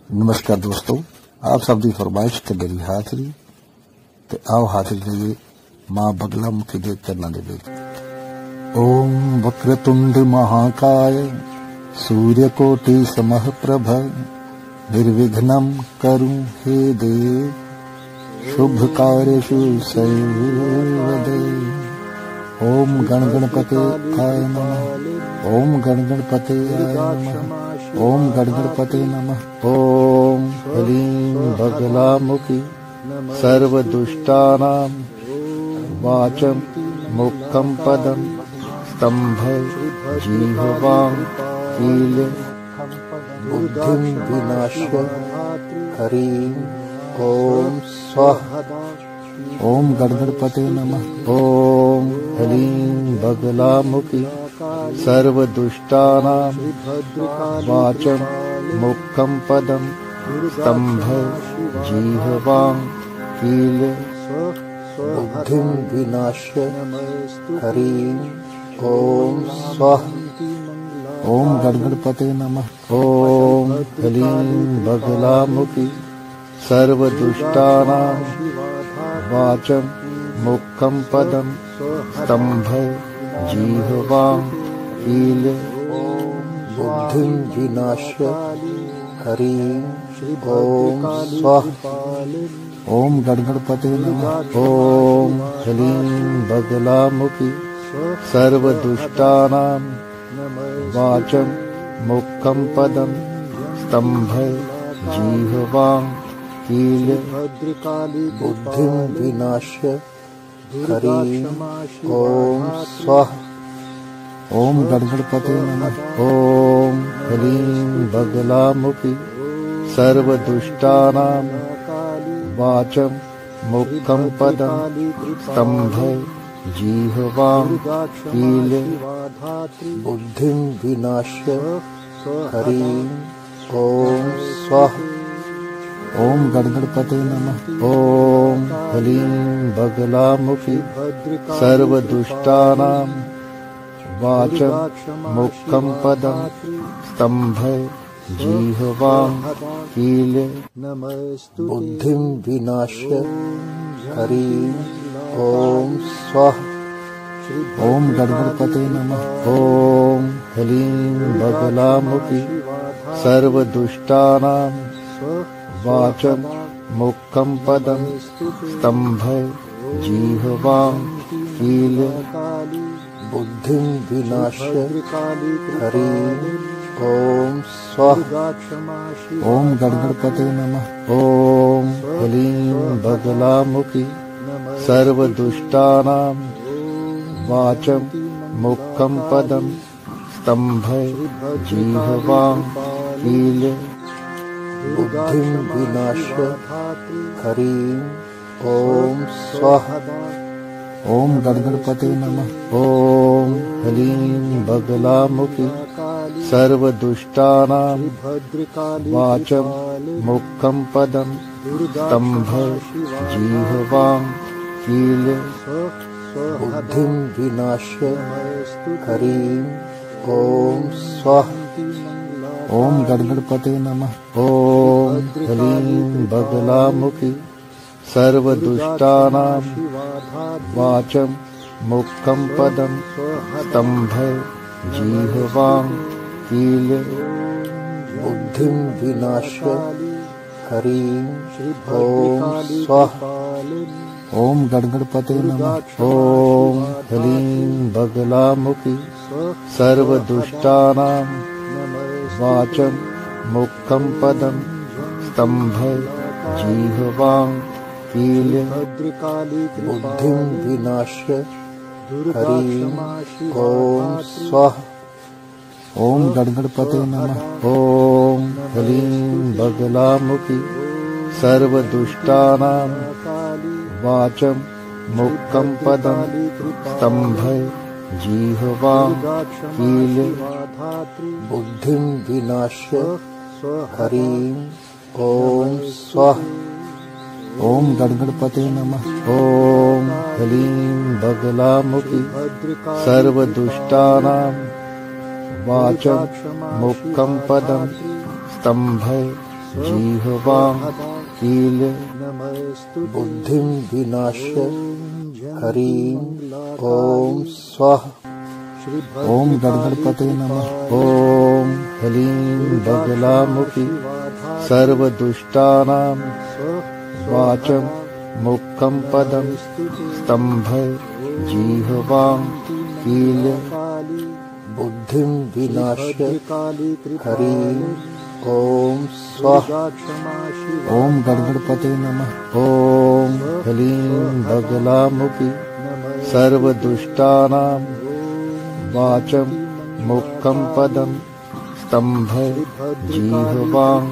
नमस्कार दोस्तों, आप सब दी फरमाइश ते मेरी हाज़री ते आओ हाज़िर रहिए मां बगला मुखी दे चरणा दे विच। ओम वक्रतुंड महाकाय सूर्यकोटि समप्रभ निर्विघ्नं करू हे देव शुभ कार्येषु सर्वदा। ओम गणगणपते आय नमः। ओम गणगणपते आय नमः। ओम गणगणपते नमः। ओम ह्रीं बगलामुखी सर्वदुष्टानां वाचं मुक्तं पदं स्तंभे जिह्वां कीले बुद्धिं विनाश्य ह्रीं ओम स्वाहा। ओम गणगणपते नमः। ओम ह्रीं बगलामुखी सर्वदुष्टानां वाचं मुक्तं पदं स्तंभे जिह्वां कीले बुद्धिं विनाश्य ह्रीं ओम स्वाहा। ओम गणगणपते नमः। ओम ह्रीं बगलामुखी सर्वदुष्टानां वाचं मुक्तं पदं स्तंभे जिह्वां कीले बुद्धिं विनाश्य ह्रीं ओम स्वाहा। ओम गणगणपते नमः। ओम ह्रीं बगलामुखी सर्वदुष्टानां वाचं मुक्तं पदं स्तंभे जिह्वां कीले बुद्धिं विनाश्य ह्रीं ओम स्वाहा। ओम गणगणपते नमः। ओम ह्रीं बगलामुखी सर्वदुष्टानां वाचं मुक्तं पदं स्तंभे जिह्वां कीले बुद्धिं विनाश्य ह्रीं ओम स्वाहा। ओम गणगणपते नमः। ओम ह्रीं बगलामुखी सर्वदुष्टानां वाचं मुक्तं पदं स्तंभे जिह्वां कीले बुद्धिं विनाश्य ह्रीं ओम स्वाहा। ओम गणगणपते नमः। ओम ह्रीं बगलामुखी सर्वदुष्टानां वाचं मुक्तं पदं स्तंभे जिह्वां कीले बुद्धिं विनाश्य ह्रीं ओम स्वाहा। ओम गणगणपते नमः। ओम ह्रीं बगलामुखी सर्वदुष्टानां वाचं मुक्तं पदं स्तंभे जिह्वां कीले बुद्धिं विनाश्य ह्रीं ओम स्वाहा। ओम गणगणपते नमः। ओम ह्रीं बगलामुखी सर्वदुष्टानां वाचं मुक्तं पदं स्तंभे जिह्वां कीले बुद्धिं विनाश्य ह्रीं ओम स्वाहा। ओम गणगणपते नमः। ओम ह्रीं बगलामुखी सर्वदुष्टानां वाचं मुक्तं पदं स्तंभे जिह्वां कीले बुद्धिं विनाश्य ह्रीं ओम स्वाहा। ओम गणगणपते नमः। ओम ह्रीं बगलामुखी सर्वदुष्टानां वाचं मुक्तं पदं स्तंभे जिह्वां कीले बुद्धिं विनाश्य ह्रीं ओम स्वाहा। ओम गणगणपते नमः। ओम ह्रीं बगलामुखी सर्वदुष्टानां वाचं मुक्तं पदं स्तंभे जिह्वां कीले बुद्धिं विनाश्य ह्रीं ओम स्वाहा। ओम गणगणपते नमः। ओम ह्रीं बगलामुखी सर्वदुष्टानां वाचं मुक्तं पदं स्तंभे जिह्वां कील बुद्धिं विनाश्य हरिं ॐ स्वाहा। ओम गणपते नमः। ओम ह्लीं बगलामुखी सर्वदुष्टानां वाचं मुखं पदं स्तंभय जिह्वां कील बुद्धिं विनाश्य हरिं ॐ स्वाहा। ओम गणपते नमः। ओम ह्लीं बगलामुखी सर्वदुष्टानां वाचं मुखं पदं स्तंभय जिह्वां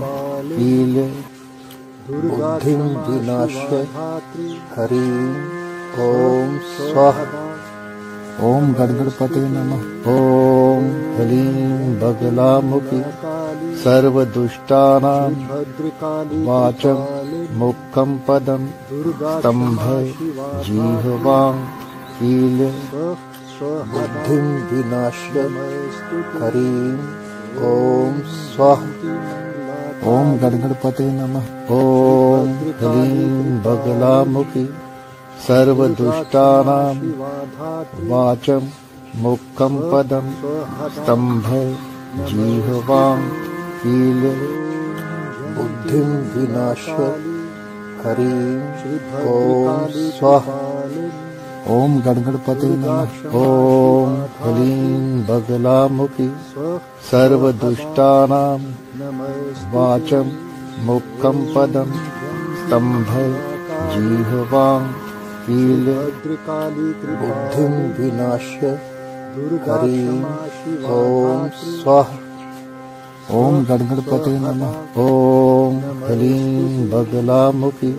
कील बुद्धिं विनाश्य हरिं ॐ स्वाहा। ओम गणपते नमः। ओम ह्लीं बगलामुखी सर्वदुष्टानां वाचं मुखं पदं स्तंभय जिह्वां कील बुद्धिं विनाश्य हरिं ॐ स्वाहा। ओम गणपते नमः। ओम ह्लीं बगलामुखी सर्वदुष्टानां वाचं मुखं पदं स्तंभय जिह्वां कील बुद्धिं विनाश्य हरिं ॐ स्वाहा। ओम गणपते नमः। ओम ह्लीं बगलामुखी सर्वदुष्टानां वाचं मुखं पदं स्तंभय जिह्वां कील बुद्धिं विनाश्य हरिं ॐ स्वाहा। ओम गणपते नमः। ओम ह्लीं बगलामुखी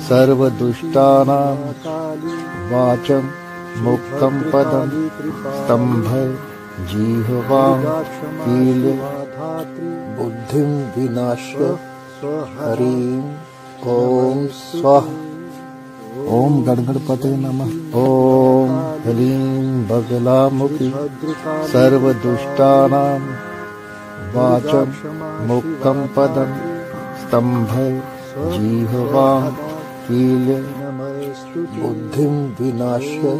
सर्वदुष्टानां वाचं मुखं पदं स्तंभय जिह्वां कील बुद्धिं विनाश्य हरिं ॐ स्वाहा। ओम गणपते नमः। ओम ह्लीं बगलामुखी सर्वदुष्टानां वाचं मुखं पदं स्तंभय जिह्वां कील बुद्धिं विनाश्य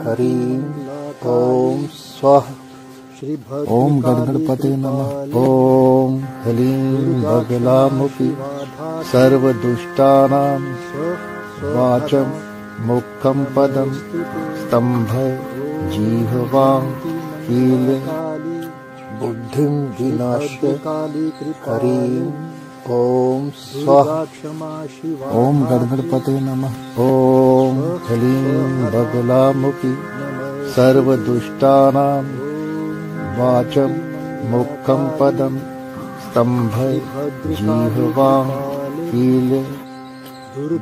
हरिं ॐ स्वाहा। ओम गणपते नमः। ओम ह्लीं बगलामुखी सर्वदुष्टानां वाचं मुखं पदं स्तंभय जिह्वां कील बुद्धिं विनाश्य हरिं ॐ स्वाहा। ओम गणपते नमः। ओम ह्लीं बगलामुखी सर्वदुष्टानां वाचं मुखं पदं स्तंभय जिह्वां कील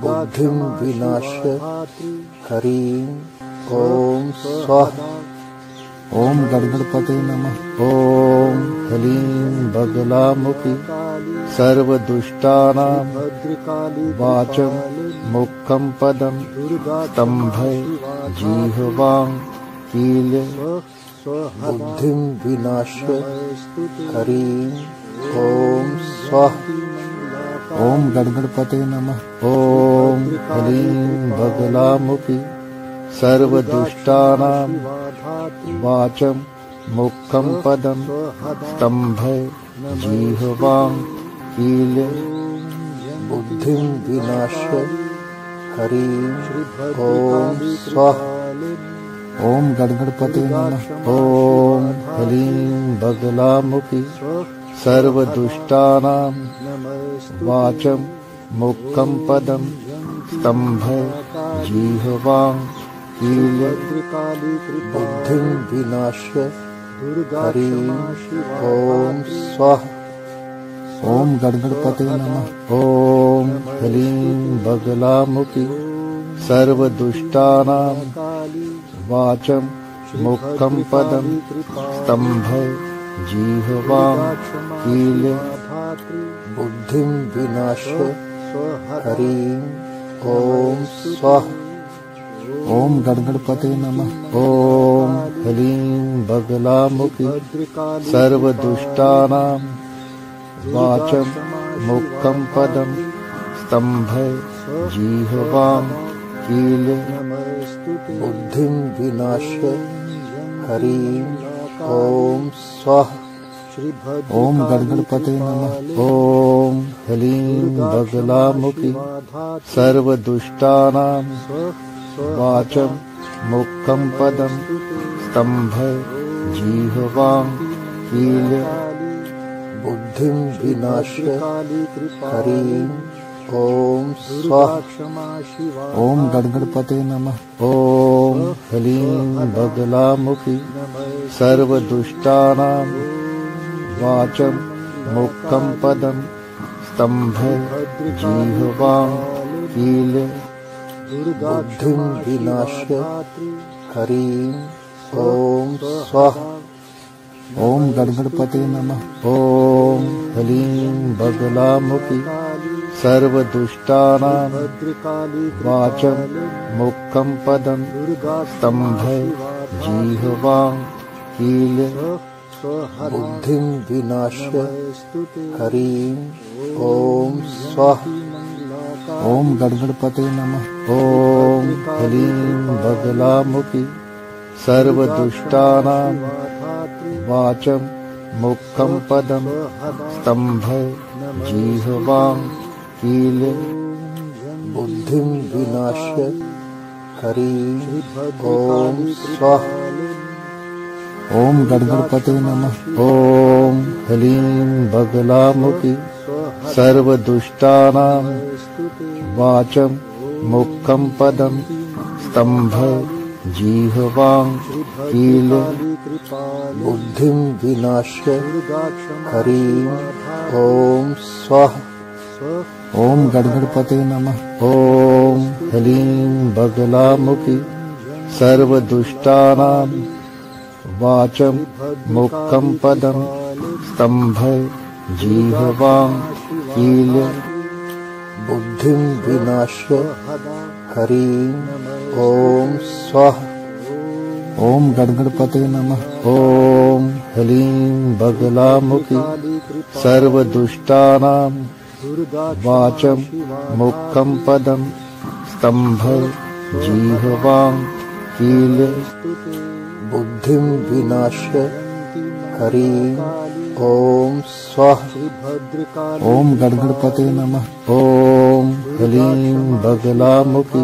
बुद्धिं विनाश्य हरिं ॐ स्वाहा। ओम गणपते नमः। ओम ह्लीं बगलामुखी सर्वदुष्टानां वाचं मुखं पदं स्तंभय जिह्वां कील बुद्धिं विनाश्य हरिं ॐ स्वाहा। ओम गणपते नमः। ओम ह्लीं बगलामुखी सर्वदुष्टानां वाचं मुखं पदं स्तंभय जिह्वां कील बुद्धिं विनाश्य हरिं ॐ स्वाहा। ओम गणपते नमः। ओम ह्लीं बगलामुखी सर्वदुष्टानां वाचं मुखं पदं स्तंभय जिह्वां कील बुद्धिं विनाश्य हरिं ॐ स्वाहा। ओम गणपते नमः। ओम ह्लीं बगलामुखी सर्वदुष्टानां वाचं मुखं पदं स्तंभय जिह्वां कील बुद्धिं विनाश्य हरिं ॐ स्वाहा। ओम गणपते नमः। ओम ह्लीं बगलामुखी सर्वदुष्टानां वाचं मुक्तं पदं स्तम्भे जिह्वां कीले बुद्धिं विनाश्य हरिं ॐ स्वाहा। ओम गणपते नमः। ओम ह्लीं बगलामुखी सर्वदुष्टानां वाचं मुक्तं पदं स्तम्भे जिह्वां कीले बुद्धिं विनाश्य हरिं ॐ स्वाहा। ओम गणपते नमः। ओम ह्लीं बगलामुखी सर्वदुष्टानां वाचं मुक्तं पदं स्तम्भे जिह्वां कीले बुद्धिं विनाश्य हरिं ॐ स्वाहा। ओम गणपते नमः। ओम ह्लीं बगलामुखी सर्वदुष्टानां वाचं मुक्तं पदं स्तम्भे जिह्वां कीले बुद्धिं विनाश्य हरिं ॐ स्वाहा। ओम गणपते नमः। ओम ह्लीं बगलामुखी सर्वदुष्टानां वाचं मुक्तं पदं स्तम्भे जिह्वां कीले बुद्धिं विनाश्य हरिं ॐ स्वाहा। ओम गणपते नमः। ओम ह्लीं बगलामुखी सर्वदुष्टानां वाचं मुक्तं पदं स्तम्भे जिह्वां कीले बुद्धिं विनाश्य हरिं ॐ स्वाहा। ओम गणपते नमः। ओम ह्लीं बगलामुखी सर्वदुष्टानां वाचं मुक्तं पदं स्तम्भे जिह्वां कीले बुद्धिं विनाश्य हरिं ॐ स्वाहा। ओम गणपते नमः। ओम ह्लीं बगलामुखी सर्वदुष्टानां वाचं मुक्तं पदं स्तम्भे जिह्वां कीले बुद्धिं विनाश्य हरिं ॐ स्वाहा। ओम गणपते नमः। ओम ह्लीं बगलामुखी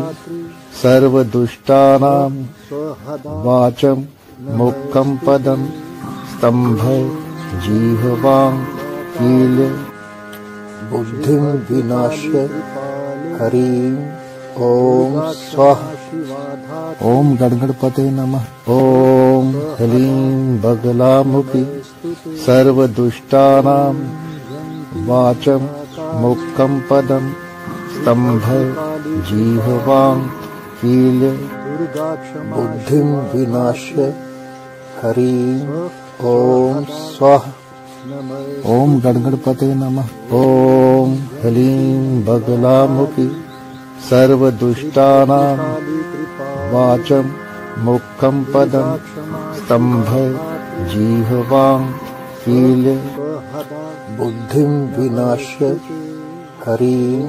सर्वदुष्टानां वाचं मुक्तं पदं स्तम्भे जिह्वां कीले बुद्धिं विनाश्य हरिं ॐ स्वाहा। ओम गणपते नमः। ओम ह्लीं बगलामुखी सर्वदुष्टानां वाचं मुक्तं पदं स्तम्भे जिह्वां कीले बुद्धिं विनाश्य हरिं ॐ स्वाहा। ओम गणपते नमः। ओम ह्लीं बगलामुखी सर्वदुष्टानां वाचं मुक्तं पदं स्तम्भे जिह्वां कीले बुद्धिं विनाश्य हरिं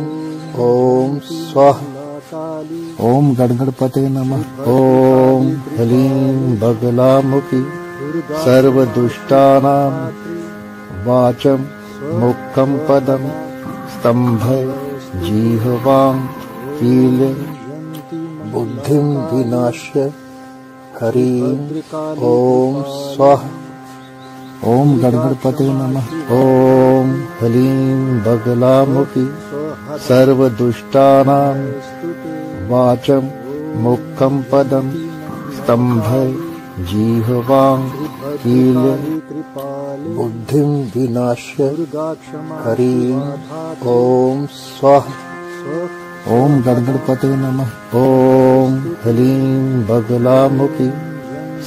ॐ स्वाहा। ओम गणपते नमः। ओम ह्लीं बगलामुखी सर्वदुष्टानां वाचं मुक्तं पदं स्तम्भे जिह्वां कीले बुद्धिं विनाश्य हरिं ॐ स्वाहा। ओम गणपते नमः। ओम ह्लीं बगलामुखी सर्वदुष्टानां वाचं मुक्तं पदं स्तम्भे जिह्वां कीले बुद्धिं विनाश्य हरिं ॐ स्वाहा। ओम गणपते नमः। ओम ह्लीं बगलामुखी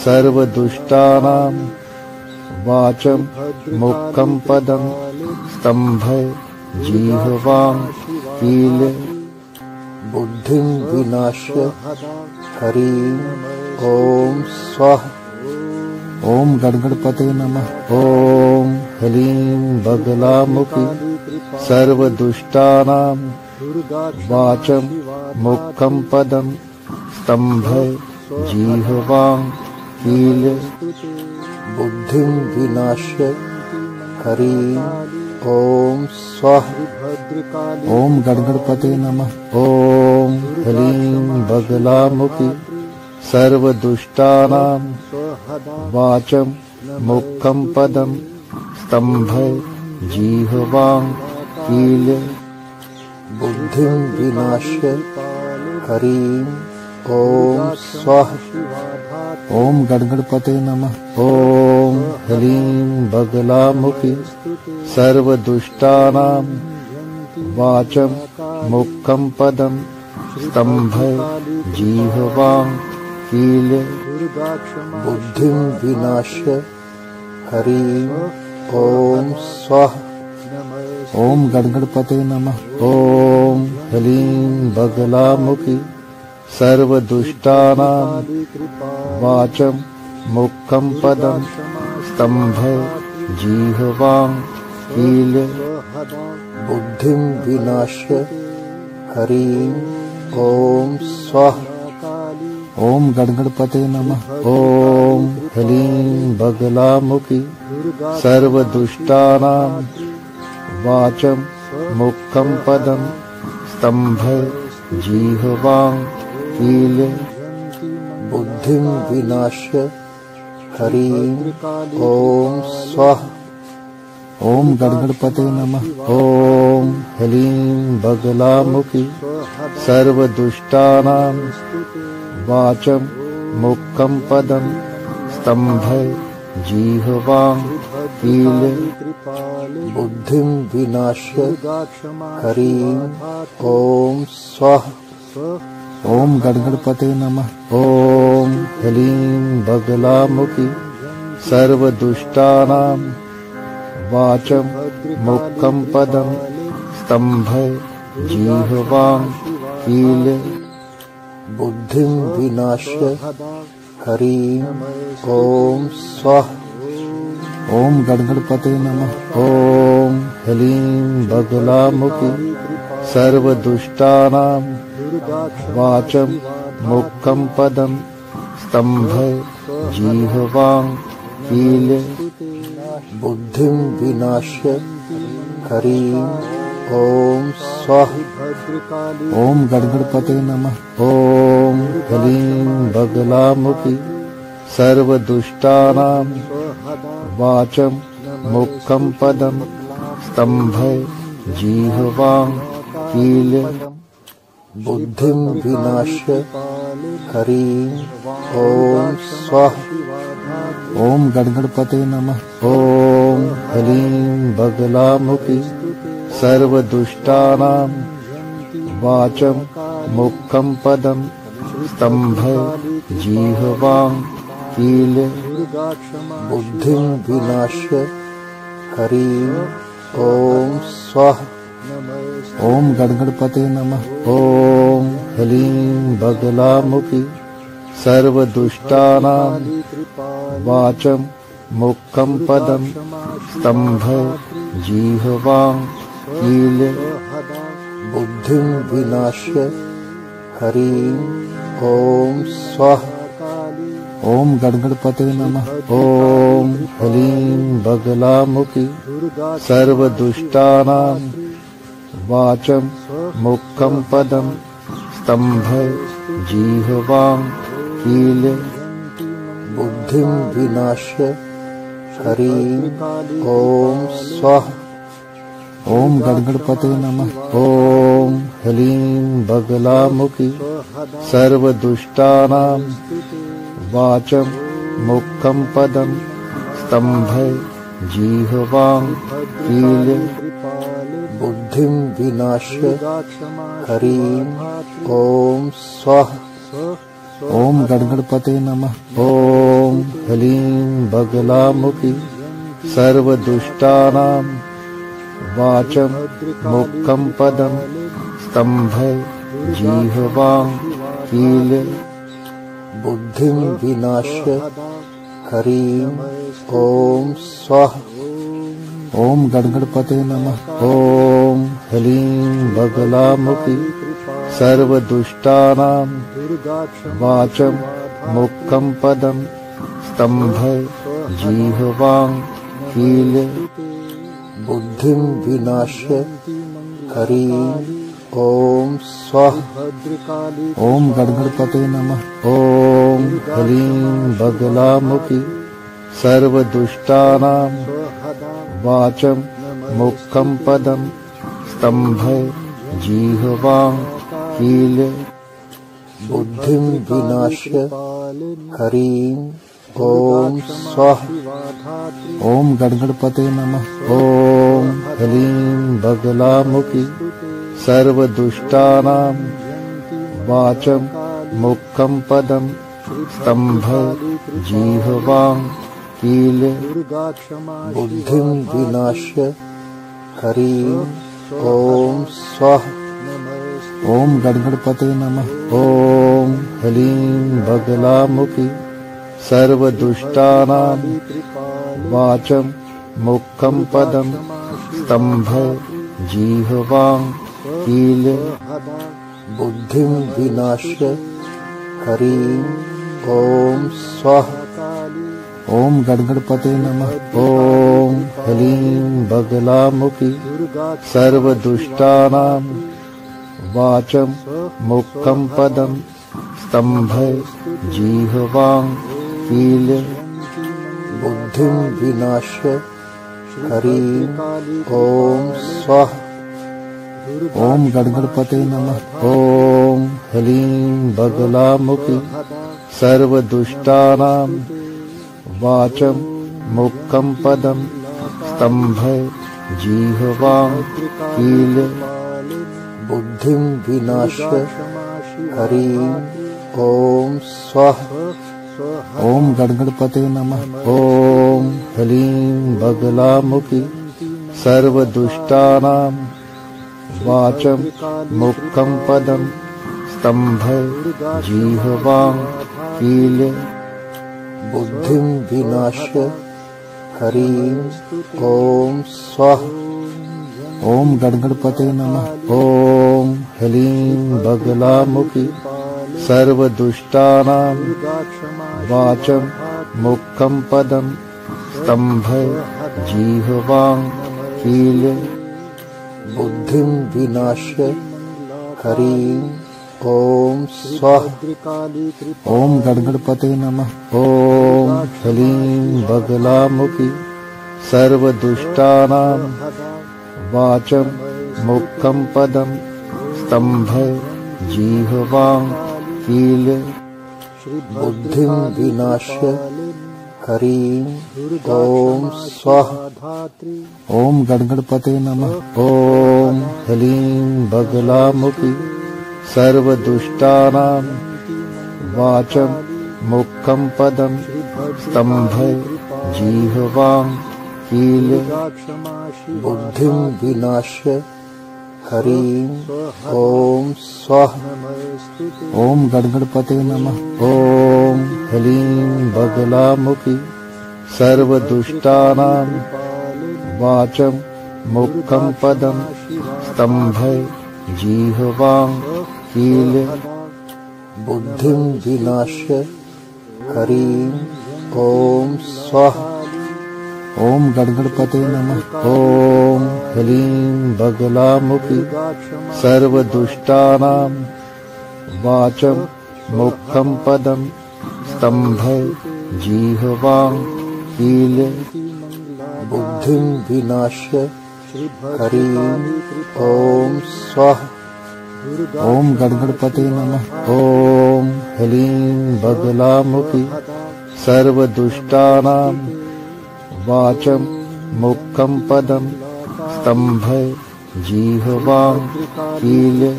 सर्वदुष्टानां वाचं मुक्तं पदं स्तम्भे जिह्वां कीले बुद्धिं विनाश्य हरिं ॐ स्वाहा। ओम गणपते नमः। ओम ह्लीं बगलामुखी सर्वदुष्टानां वाचं मुखं पदं स्तम्भे जिह्वां कीले बुद्धिं विनाश्य हरिं ओम स्वाहा। ओम गणगणपते नमः। ओम ह्लीं बगलामुखी सर्वदुष्टानां वाचं मुखं पदं स्तम्भे जिह्वां कीले बुद्धिं विनाश्य हरिं ओम स्वाहा। ओम गणगणपते नमः। ओम ह्लीं बगलामुखी सर्वदुष्टानां वाचं मुखं पदं स्तम्भे जिह्वां कीले बुद्धिं विनाश्य हरिं ओम स्वाहा। ओम गणगणपते नमः। ओम ह्लीं बगलामुखी सर्वदुष्टानां वाचं मुखं पदं स्तम्भे जिह्वां कीले बुद्धिं विनाश्य हरिं ओम स्वाहा। ओम गणगणपते नमः। ओम ह्लीं बगलामुखी सर्वदुष्टानां वाचं मुखं पदं स्तम्भे जिह्वां कीले बुद्धिं विनाश्य हरिं ओम स्वाहा। ओम गणगणपते नमः। ओम ह्लीं बगलामुखी सर्वदुष्टानां वाचं मुखं पदं स्तम्भे जिह्वां कीले बुद्धिं विनाश्य हरिं ओम स्वाहा। ओम गणगणपते नमः। ओम ह्लीं बगलामुखी सर्वदुष्टानां वाचं मुखं पदं स्तम्भे जिह्वां कीले बुद्धिं विनाश्य हरिं ओम स्वाहा। ओम गणगणपते नमः। ओम ह्लीं बगलामुखी सर्वदुष्टानां वाचं मुखं पदं स्तम्भे जिह्वां कीले बुद्धिं विनाश्य हरिं ओम स्वाहा। ओम गणगणपते नमः। ओम ह्लीं बगलामुखी सर्वदुष्टानां वाचं मुखं पदं स्तम्भे जिह्वां कीले बुद्धिं विनाश्य हरिं ओम स्वाहा। ओम गणगणपते नमः। ओम ह्लीं बगलामुखी सर्वदुष्टानां वाचं मुखं पदं स्तम्भे जिह्वां कीले बुद्धिं विनाश्य हरिं ओम स्वाहा। ओम गणगणपते नमः। ओम ह्लीं बगलामुखी सर्वदुष्टानां वाचं मुखं पदं स्तम्भे जिह्वां कीले बुद्धिं विनाश्य हरिं ओम स्वाहा। ओम गणगणपते नमः। ओम ह्लीं बगलामुखी सर्वदुष्टानां वाचं मुखं पदं स्तम्भे जिह्वां कीले बुद्धिं विनाश्य हरिं ओम स्वाहा। ओम गणगणपते नमः। ओम ह्लीं बगलामुखी सर्वदुष्टानां वाचं मुखं पदं स्तम्भे जिह्वां कीले बुद्धिं विनाश्य हरिं ओम स्वाहा। ओम गणगणपते नमः। ओम ह्लीं बगलामुखी सर्वदुष्टानां वाचं मुखं पदं स्तम्भे जिह्वां कीले बुद्धिं विनाश्य हरिं ओम स्वाहा। ॐ गणगणपते नमः। ॐ ह्लीं बगलामुखि सर्वदुष्टानां वाचं मुखं पदं स्तम्भे जिह्वां कीले बुद्धिं विनाश्य हरिं ॐ स्वाहा। ॐ गणगणपते नमः। ॐ ह्लीं बगलामुखि सर्वदुष्टानां वाचं मुखं पदं स्तम्भे जिह्वां कीले बुद्धिं विनाश्य हरिं ॐ स्वाहा। ॐ गणगणपते नमः। ॐ ह्लीं बगलामुखि सर्वदुष्टानां वाचं मुखं पदं स्तम्भे जिह्वां कीले बुद्धिं विनाश्य हरिं ॐ स्वाहा। ॐ गणगणपते नमः। ॐ ह्लीं बगलामुखि सर्वदुष्टानां वाचं मुखं पदं स्तम्भे जिह्वां कीले बुद्धिं विनाश्य हरिं ॐ स्वाहा। ॐ गणगणपते नमः। ॐ ह्लीं बगलामुखि सर्वदुष्टानां वाचं मुखं पदं स्तम्भे जिह्वां कीले बुद्धिं विनाश्य हरिं ॐ स्वाहा। ॐ गणगणपते नमः। ॐ ह्लीं बगलामुखि सर्वदुष्टानां वाचं मुखं पदं स्तम्भे जिह्वां कीले बुद्धिं विनाश्य हरिं ॐ स्वाहा। ॐ गणगणपते नमः। ॐ ह्लीं बगलामुखि सर्वदुष्टानां वाचं मुखं पदं स्तम्भे जिह्वां कीले बुद्धिं विनाश्य हरिं ॐ स्वाहा। ॐ गणगणपते नमः। ॐ ह्लीं बगलामुखि सर्वदुष्टानां वाचं मुखं पदं स्तम्भे जिह्वां कीले बुद्धिं विनाश्य हरिं ॐ स्वाहा। ॐ गणगणपते नमः। ॐ ह्लीं बगलामुखि सर्वदुष्टानां वाचं मुखं पदं स्तम्भे जिह्वां कीले बुद्धिं विनाश्य हरिं ॐ स्वाहा। ॐ गणगणपते नमः। ॐ ह्लीं बगलामुखि सर्वदुष्टानां वाचं मुखं पदं स्तम्भे जिह्वां कीले बुद्धिं विनाश्य हरिं ॐ स्वाहा। ॐ गणगणपते नमः। ॐ ह्लीं बगलामुखि सर्वदुष्टानां वाचं मुखं पदं स्तम्भे जिह्वां कीले बुद्धिं विनाश्य हरिं ॐ स्वाहा। ॐ गणगणपते नमः। ॐ ह्लीं बगलामुखि सर्वदुष्टानां वाचं मुखं पदं स्तम्भे जिह्वां कीले बुद्धिं विनाश्य हरिं ॐ स्वाहा। ॐ गणगणपते नमः। ॐ ह्लीं बगलामुखि सर्वदुष्टानां वाचं मुखं पदं स्तम्भे जिह्वां कीले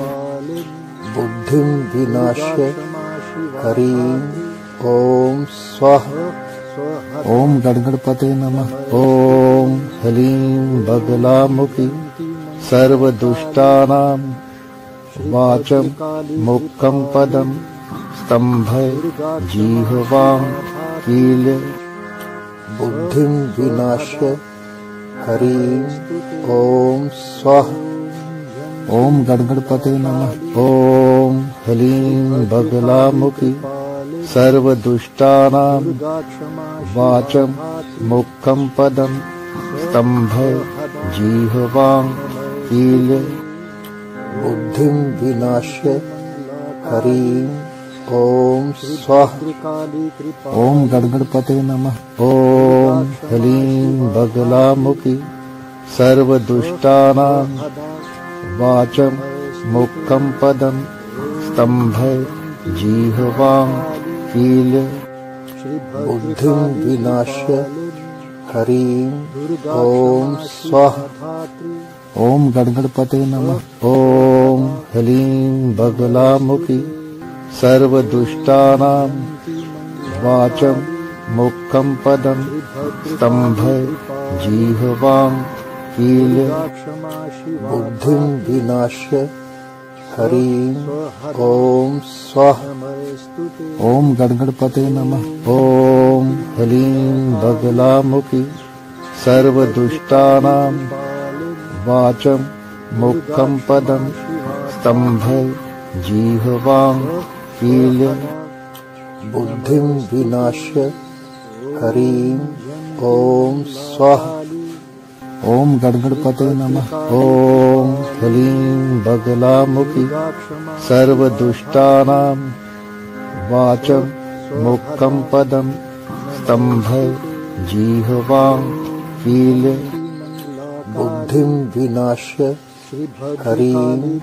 बुद्धिं विनाश्य हरिं ॐ स्वाहा। ॐ गणगणपते नमः। ॐ ह्लीं बगलामुखि सर्वदुष्टानां वाचं मुखं पदं स्तम्भे जिह्वां कीले बुद्धिं विनाश्य ह्रीं ॐ स्वाहा। ॐ गणगणपते नमः। ॐ ह्लीं बगलामुखी सर्वदुष्टानां वाचं मुखं पदं स्तम्भं जिह्वां कीलं बुद्धिं विनाश्य ह्रीं ॐ स्वाहा। ॐ गणगणपते नमः। ॐ ह्लीं बगलामुखी सर्वदुष्टानां वाचं मुखं पदं स्तम्भं जिह्वां कीलं बुद्धिं विनाश्य ह्रीं ॐ स्वाहा। ॐ गणगणपते नमः। ॐ ह्लीं बगलामुखी सर्वदुष्टानां वाचं मुखं पदं स्तम्भं जिह्वां कीलं बुद्धिं विनाश्य ह्रीं ॐ स्वाहा। ॐ गणगणपते नमः। ॐ ह्लीं बगलामुखी सर्वदुष्टानां वाचं मुखं पदं स्तम्भं जिह्वां कीलं बुद्धिं विनाश्य ह्रीं ॐ स्वाहा। ॐ गणगणपते नमः। ॐ ह्लीं बगलामुखी सर्वदुष्टानां वाचं मुखं पदं स्तम्भं जिह्वां कीलं बुद्धिं विनाश्य ह्रीं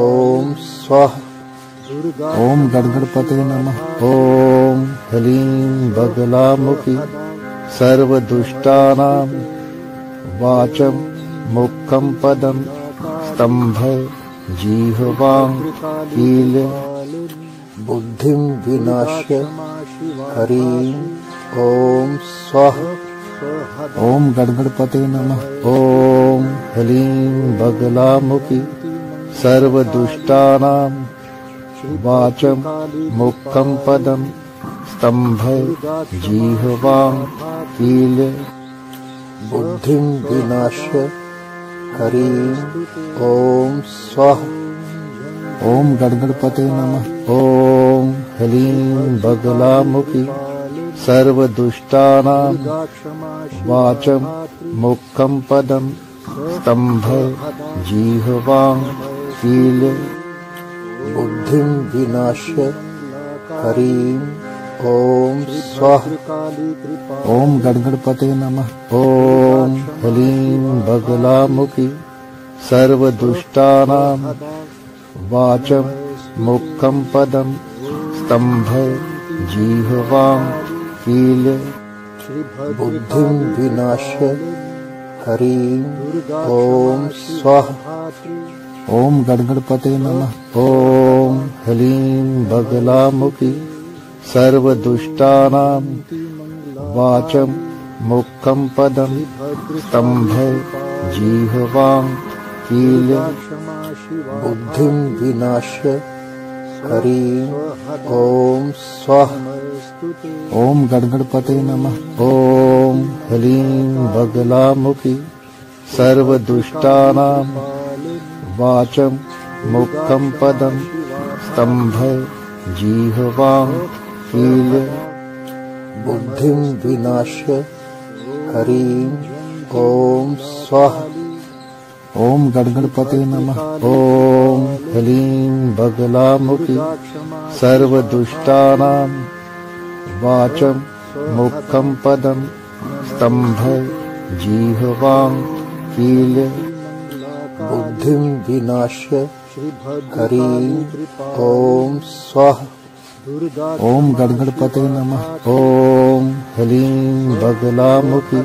ॐ स्वाहा। ॐ गणगणपते नमः। ॐ ह्लीं बगलामुखी सर्वदुष्टानां वाचं मुखं पदं स्तम्भं जिह्वां कीलं बुद्धिं विनाश्य ह्रीं ॐ स्वाहा। ॐ गणगणपते नमः। ॐ ह्लीं बगलामुखी सर्वदुष्टानां वाचं मुखं पदं स्तम्भं जिह्वां कीलं बुद्धिं विनाश्य ह्रीं ॐ स्वाहा। ॐ गणगणपते नमः। ॐ ह्लीं बगलामुखी सर्वदुष्टानां वाचं मुखं पदं स्तम्भं जिह्वां कीलं बुद्धिं विनाश्य ह्रीं ॐ स्वाहा। ॐ गणगणपते नमः। ॐ ह्लीं बगलामुखी सर्वदुष्टानां वाचं मुखं पदं स्तम्भं जिह्वां कीलं बुद्धिं विनाश्य ह्रीं ॐ स्वाहा। ॐ गणगणपते नमः। ॐ ह्लीं बगलामुखी सर्वदुष्टानां वाचं मुखं पदं स्तम्भं जिह्वां कीलं बुद्धिं विनाश्य ह्रीं ॐ स्वाहा। ॐ गणगणपते नमः। ॐ ह्लीं बगलामुखी सर्वदुष्टानां वाचं मुखं पदं स्तम्भं जिह्वां कीलं बुद्धिं विनाश्य ह्रीं ॐ स्वाहा। ॐ गणगणपते नमः। ॐ ह्लीं बगलामुखी सर्वदुष्टानां वाचं मुखं पदं स्तम्भं जिह्वां कीलं बुद्धिं विनाश्य ह्रीं ॐ स्वाहा। ॐ गणगणपते नमः। ॐ ह्लीं बगलामुखी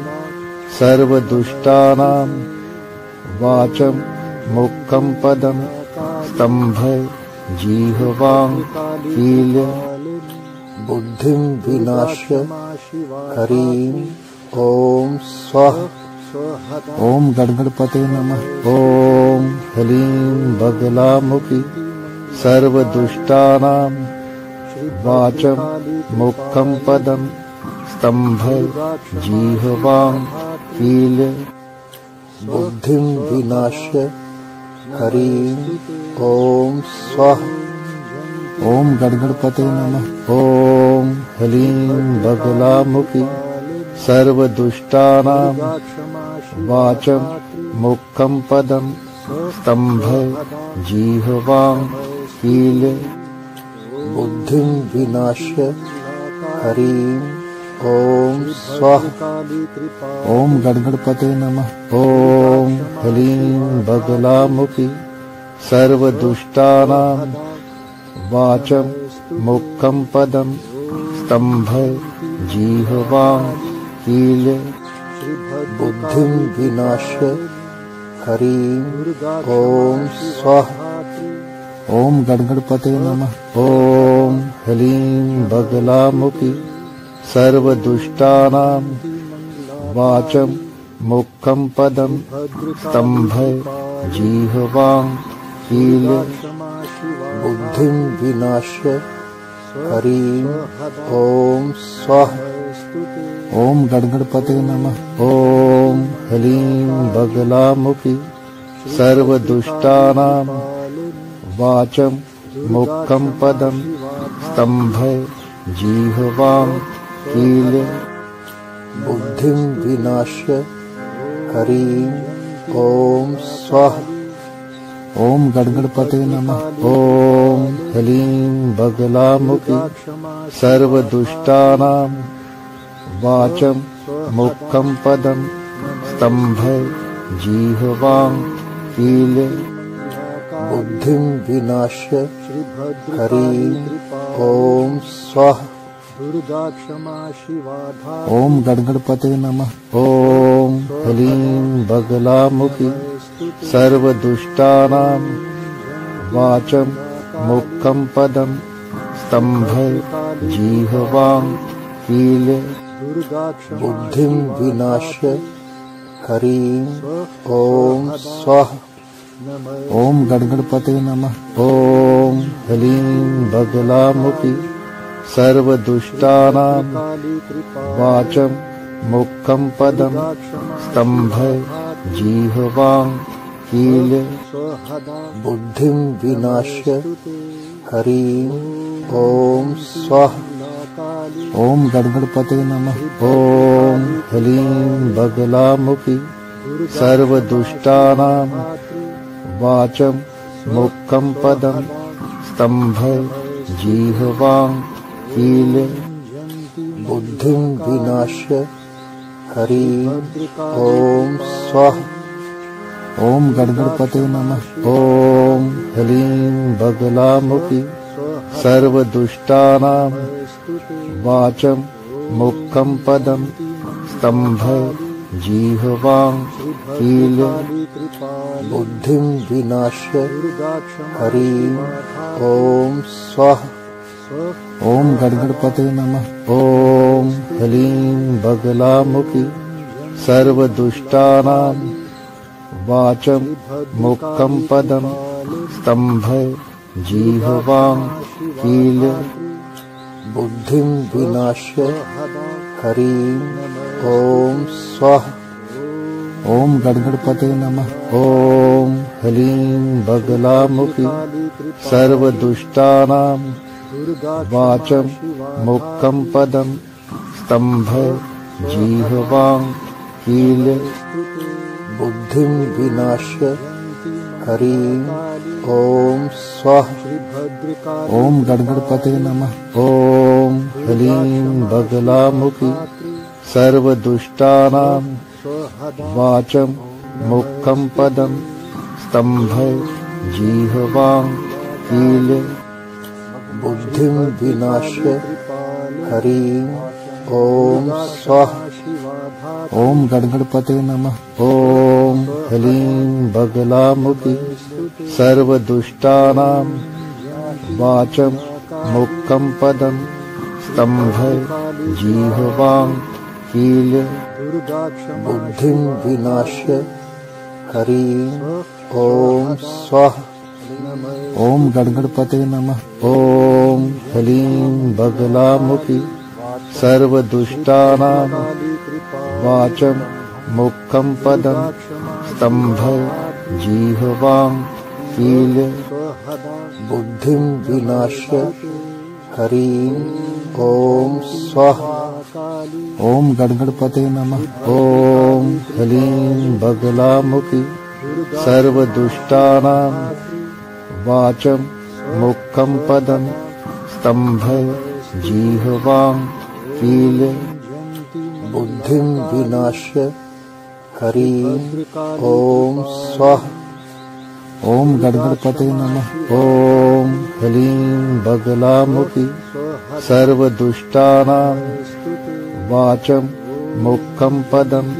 सर्वदुष्टानां वाचं मुखं पदं स्तम्भं जिह्वां कीलं बुद्धिं विनाश्य ह्रीं ॐ स्वाहा। ॐ गणगणपते नमः। ॐ ह्लीं बगलामुखी सर्वदुष्टानां वाचं मुखं पदं स्तम्भं जिह्वां कीलं बुद्धिं विनाश्य हरिं ॐ स्वाहा। ॐ गणगणपते नमः। ॐ ह्लीं बगलामुखी सर्वदुष्टानां वाचं मुखं पदं स्तम्भे जिह्वां कीले बुद्धिं विनाश्य हरिं ॐ स्वाहा। ॐ गणगणपते नमः। ॐ ह्लीं बगलामुखी सर्वदुष्टानां वाचं मुखं पदं स्तम्भे जिह्वां कीले बुद्धिं विनाश्य हरिं ॐ स्वाहा। ॐ गणगणपते नमः। ॐ ह्लीं बगलामुखी सर्वदुष्टानां वाचं मुखं पदं स्तम्भे जिह्वां कीले बुद्धिं विनाश्य हरिं ॐ स्वाहा। ॐ गणगणपते नमः। ॐ ह्लीं बगलामुखी सर्वदुष्टानां वाचं मुखं पदं स्तम्भे जिह्वां कीले बुद्धिं विनाश्य हरिं ॐ स्वाहा। ॐ गणगणपते नमः। ॐ ह्लीं बगलामुखी सर्वदुष्टानां वाचं मुखं पदं स्तम्भे जिह्वां कीले बुद्धिं विनाश्य हरिं ॐ स्वाहा। ॐ गणगणपते नमः। ॐ ह्लीं बगलामुखी सर्वदुष्टानां वाचं मुखं पदं स्तम्भे जिह्वां कीले बुद्धिं विनाश्य हरिं ॐ स्वाहा। ॐ गणगणपते नमः। ॐ ह्लीं बगलामुखी सर्वदुष्टानां वाचं मुखं पदं स्तम्भे जिह्वां कीले बुद्धिं विनाश्य हरिं ॐ स्वाहा। ॐ गणगणपते नमः। ॐ ह्लीं बगलामुखी सर्वदुष्टानां वाचं मुखं पदं स्तम्भे जिह्वां कीले बुद्धिं विनाश्य हरिं ॐ स्वाहा। ॐ गणगणपते नमः। ॐ ह्लीं बगलामुखी सर्वदुष्टानां वाचं मुखं पदं स्तम्भे जिह्वां कीले बुद्धिं विनाश्य हरिं ॐ स्वाहा। ॐ गणगणपते नमः। ॐ ह्लीं बगलामुखी सर्वदुष्टानां वाचं मुखं पदं स्तम्भे जिह्वां कीले बुद्धिं विनाश्य हरिं ॐ स्वाहा। ॐ गणगणपते नमः। ॐ ह्लीं बगलामुखी सर्वदुष्टानां वाचं मुखं पदं स्तम्भे जिह्वां कीले बुद्धिं विनाश्य हरिं ॐ स्वाहा। ॐ गणगणपते नमः। ॐ ह्लीं बगलामुखी सर्वदुष्टानां वाचं मुखं पदं स्तम्भे जिह्वां कीले बुद्धिं विनाश्य हरिं ॐ स्वाहा। ॐ गणगणपते नमः। ॐ ह्लीं बगलामुखी सर्वदुष्टानां वाचं मुखं पदं स्तम्भे जिह्वां कीले बुद्धिं विनाश्य हरिं ॐ स्वाहा। ॐ गणगणपते नमः। ॐ ह्लीं बगलामुखी सर्वदुष्टानां वाचं मुखं पदं स्तम्भय जिह्वां कील्य बुद्धिं विनाश्य हरिं ॐ स्वाहा। ओम गणगणपते नमः। ओम ह्लीं बगलामुखी सर्वदुष्टानां वाचं मुखं पदं स्तम्भय जिह्वां कील्य बुद्धिं विनाश्य हरिं ॐ स्वाहा। ओम गणगणपते नमः। ओम ह्लीं बगलामुखी सर्वदुष्टानां वाचं मुखं पदं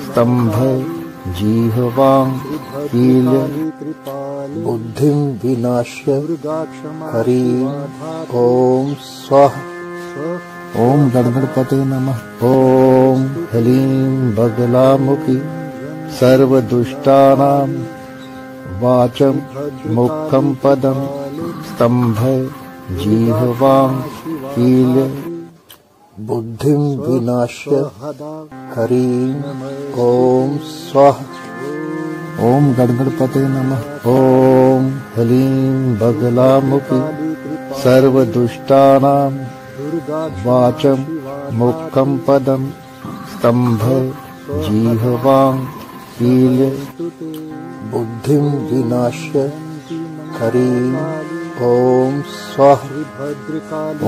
स्तम्भय जिह्वां कील्य बुद्धिं विनाश्य हरिं ॐ स्वाहा। ओम गणगणपते नमः। ओम ह्लीं बगलामुखी सर्वदुष्टानां वाचं मुखं पदं स्तम्भय जिह्वां कील्य बुद्धिं विनाश्य हरिं ॐ स्वाहा। ओम गणगणपते नमः। ओम ह्लीं बगलामुखी सर्वदुष्टानां वाचं मुखं पदं स्तम्भय जिह्वां कील्य बुद्धिं विनाश्य हरिं ॐ स्वाहा।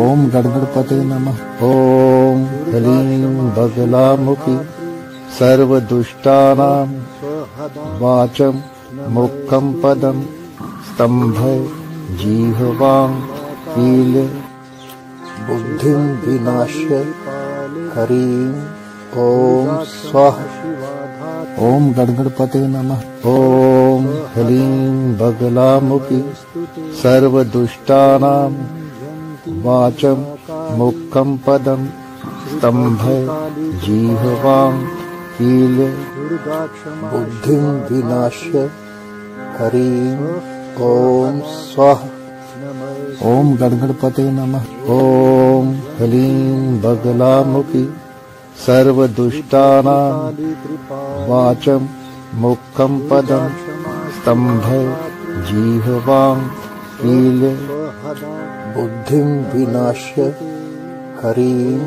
ओम गणगणपते नमः। ओम ह्लीं बगलामुखी सर्वदुष्टानां वाचं मुखं पदं स्तम्भय जिह्वां कील्य बुद्धिं विनाश्य हरिं ॐ स्वाहा। ओम गणगणपते नमः। ओम ह्लीं बगलामुखी सर्वदुष्टानां वाचं मुखं पदं स्तम्भय जिह्वां कील्य बुद्धिं विनाश्य हरिं ॐ स्वाहा। ओम गणगणपते नमः। ओम ह्लीं बगलामुखी सर्वदुष्टानां वाचं मुखं पदं स्तम्भय जिह्वां कील्य बुद्धिं विनाश्य हरिं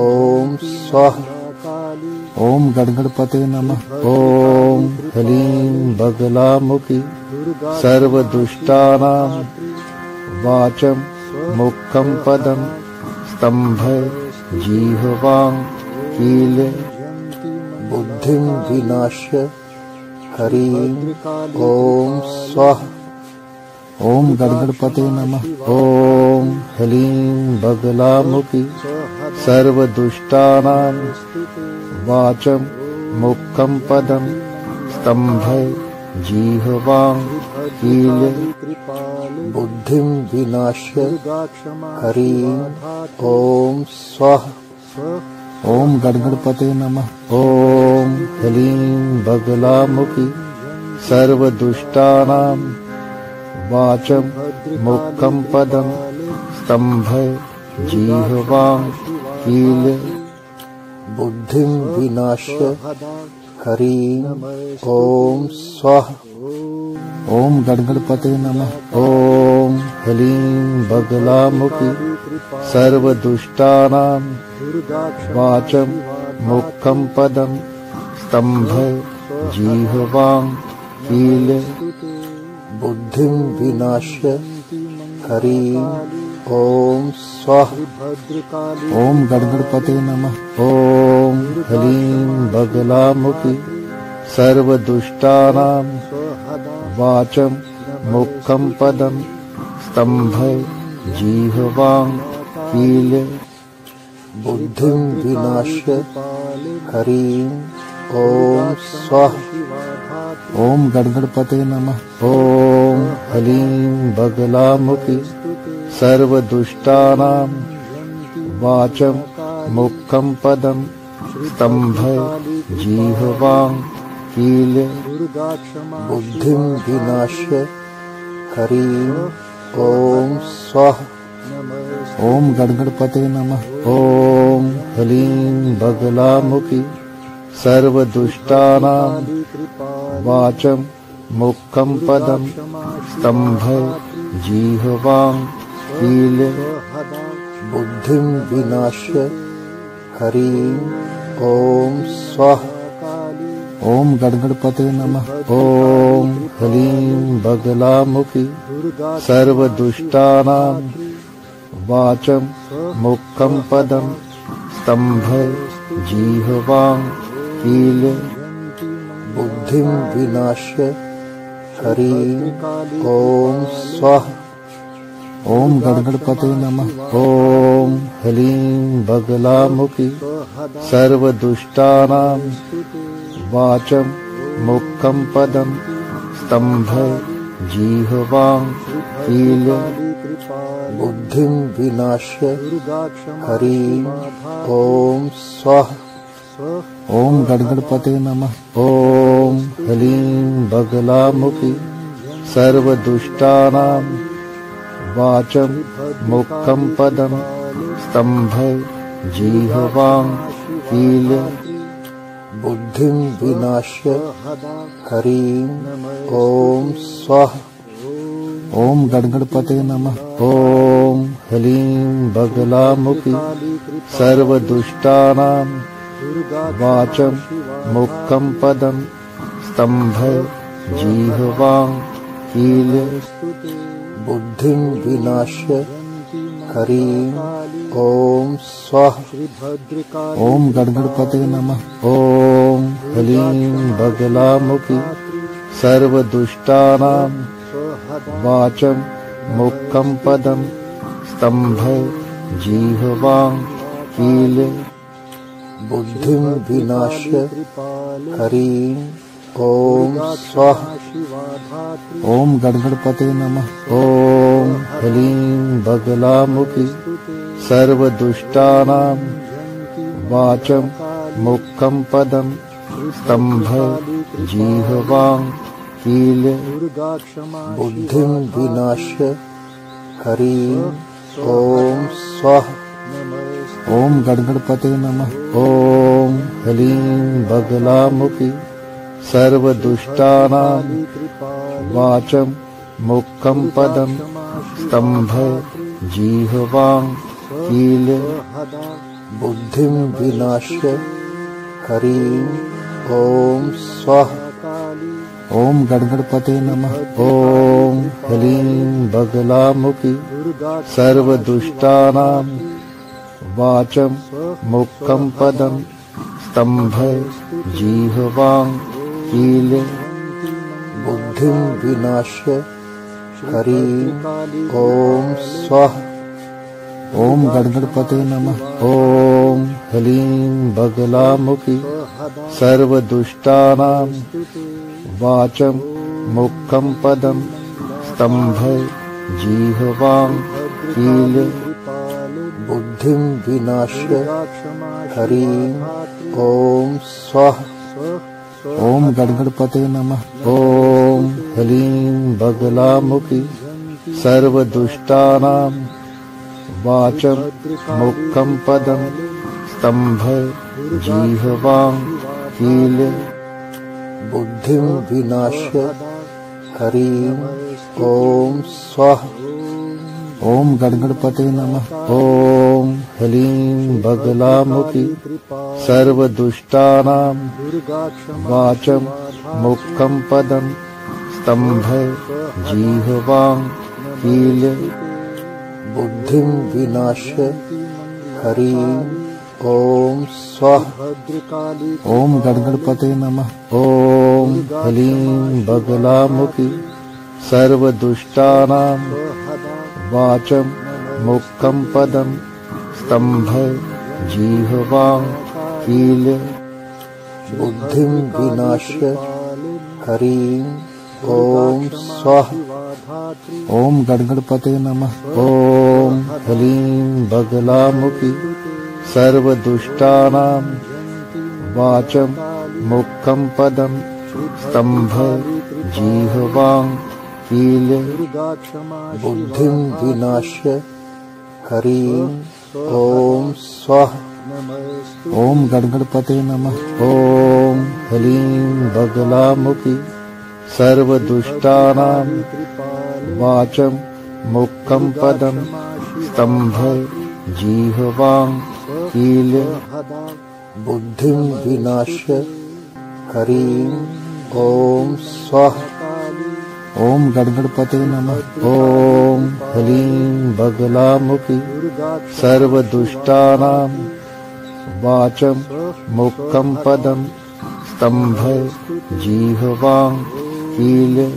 ॐ स्वाहा। ओम गणगणपते नमः। ओम ह्लीं बगलामुखी सर्वदुष्टानां वाचं मुखं पदं स्तम्भय जिह्वां कील्य बुद्धिं विनाश्य हरिं ॐ स्वाहा। ओम गणगणपते नमः। ओम ह्लीं बगलामुखी सर्वदुष्टानां वाचं मुखं पदं स्तम्भय जिह्वां कील्य बुद्धिं विनाश्य हरिं ॐ स्वाहा। ओम गणगणपते नमः। ओम ह्लीं बगलामुखी सर्वदुष्टानां वाचं मुखं पदं स्तम्भय जिह्वां कील्य बुद्धिं विनाश्य हरिं ॐ स्वाहा। ओम गणगणपते नमः। ओम ह्लीं बगलामुखी सर्वदुष्टानां वाचं मुखं पदं स्तम्भय जिह्वां कील्य बुद्धिं विनाश्य हरिं ॐ स्वाहा। ओम गणगणपते नमः। ओम ह्लीं बगलामुखी सर्वदुष्टानां वाचं मुखं पदं स्तम्भय जिह्वां कील्य बुद्धिं विनाश्य हरिं ॐ स्वाहा। ओम गणगणपते नमः। ओम ह्लीं बगलामुखी सर्वदुष्टानां वाचं मुखं पदं स्तम्भय जिह्वां कील्य बुद्धिं विनाश्य हरिं ॐ स्वाहा। ओम गणगणपते नमः। ओम ह्लीं बगलामुखी सर्वदुष्टानां वाचं मुखं पदं स्तम्भः जिह्वां कीलं बुद्धिं विनाश्य हरिं ॐ स्वाहा। ओम गणगणपते नमः। ओम ह्लीं बगलामुखी सर्वदुष्टानां वाचं मुखं पदं स्तम्भः जिह्वां कीलं बुद्धिं विनाश्य हरिं ॐ स्वाहा। ओम गणगणपते नमः। ओम ह्लीं बगलामुखी सर्वदुष्टानां वाचं मुखं पदं स्तम्भः जिह्वां कीलं बुद्धिं विनाश्य हरिं ॐ स्वाहा। ओम गणगणपते नमः। ओम ह्लीं बगलामुखी सर्वदुष्टानां वाचं मुखं पदं स्तम्भः जिह्वां कीलं बुद्धिं विनाश्य हरिं ॐ स्वाहा। ओम गणगणपते नमः। ओम ह्लीं बगलामुखी सर्वदुष्टानां वाचं मुखं पदं स्तम्भः जिह्वां कीलं बुद्धिं विनाश्य हरिं ॐ स्वाहा। ओम गणगणपते नमः। ओम ह्लीं बगलामुखी सर्वदुष्टानां वाचं मुखं पदं स्तम्भः जिह्वां कीलं बुद्धिं विनाश्य हरिं ॐ स्वाहा। ओम गणगणपते नमः। ओम ह्लीं बगलामुखी सर्वदुष्टानां वाचं मुखं पदं स्तम्भः जिह्वां कीलं बुद्धिं विनाश्य हरिं ॐ स्वाहा। ओम गणगणपते नमः। ओम ह्लीं बगलामुखी सर्वदुष्टानां वाचं मुखं पदं स्तम्भः जिह्वां कीलं बुद्धिं विनाश्य हरिं ॐ स्वाहा। ओम गणगणपते नमः। ओम ह्लीं बगलामुखी सर्वदुष्टानां वाचं मुखं पदं स्तम्भः जिह्वां कीलं बुद्धिं विनाश्य हरिं ॐ स्वाहा। ओम गणगणपते नमः। ओम ह्लीं बगलामुखी सर्वदुष्टानां वाचं मुखं पदं स्तम्भः जिह्वां कीलं बुद्धिं विनाश्य हरिं ॐ स्वाहा। ओम गणगणपते नमः। ओम ह्लीं बगलामुखी सर्वदुष्टानां वाचं मुखं पदं स्तम्भः जिह्वां कीलं बुद्धिं विनाश्य हरिं ॐ स्वाहा। ओम गणगणपते नमः। ओम ह्लीं बगलामुखी सर्वदुष्टानां वाचं मुखं पदं स्तम्भः जिह्वां कीलं बुद्धिं विनाश्य हरिं ॐ स्वाहा। ओम गणगणपते नमः। ओम ह्लीं बगलामुखी सर्वदुष्टानां वाचं मुखं पदं स्तम्भः जिह्वां कीलं बुद्धिं विनाश्य हरिं ॐ स्वाहा। ओम गणगणपते नमः। ओम ह्लीं बगलामुखी सर्वदुष्टानां वाचं मुखं पदं स्तम्भः जिह्वां कीलं बुद्धिं विनाश्य हरिं ॐ स्वाहा। ओम गणगणपते नमः। ओम ह्लीं बगलामुखी सर्वदुष्टानां वाचं मुक्तं पदं स्तम्भं जिह्वां कीलं बुद्धिं विनाश्य हरिं ओम स्वाहा। ओम गणगणपते नमः। ओम ह्लीं बगलामुखी सर्वदुष्टानां वाचं मुक्तं पदं स्तम्भं जिह्वां कीलं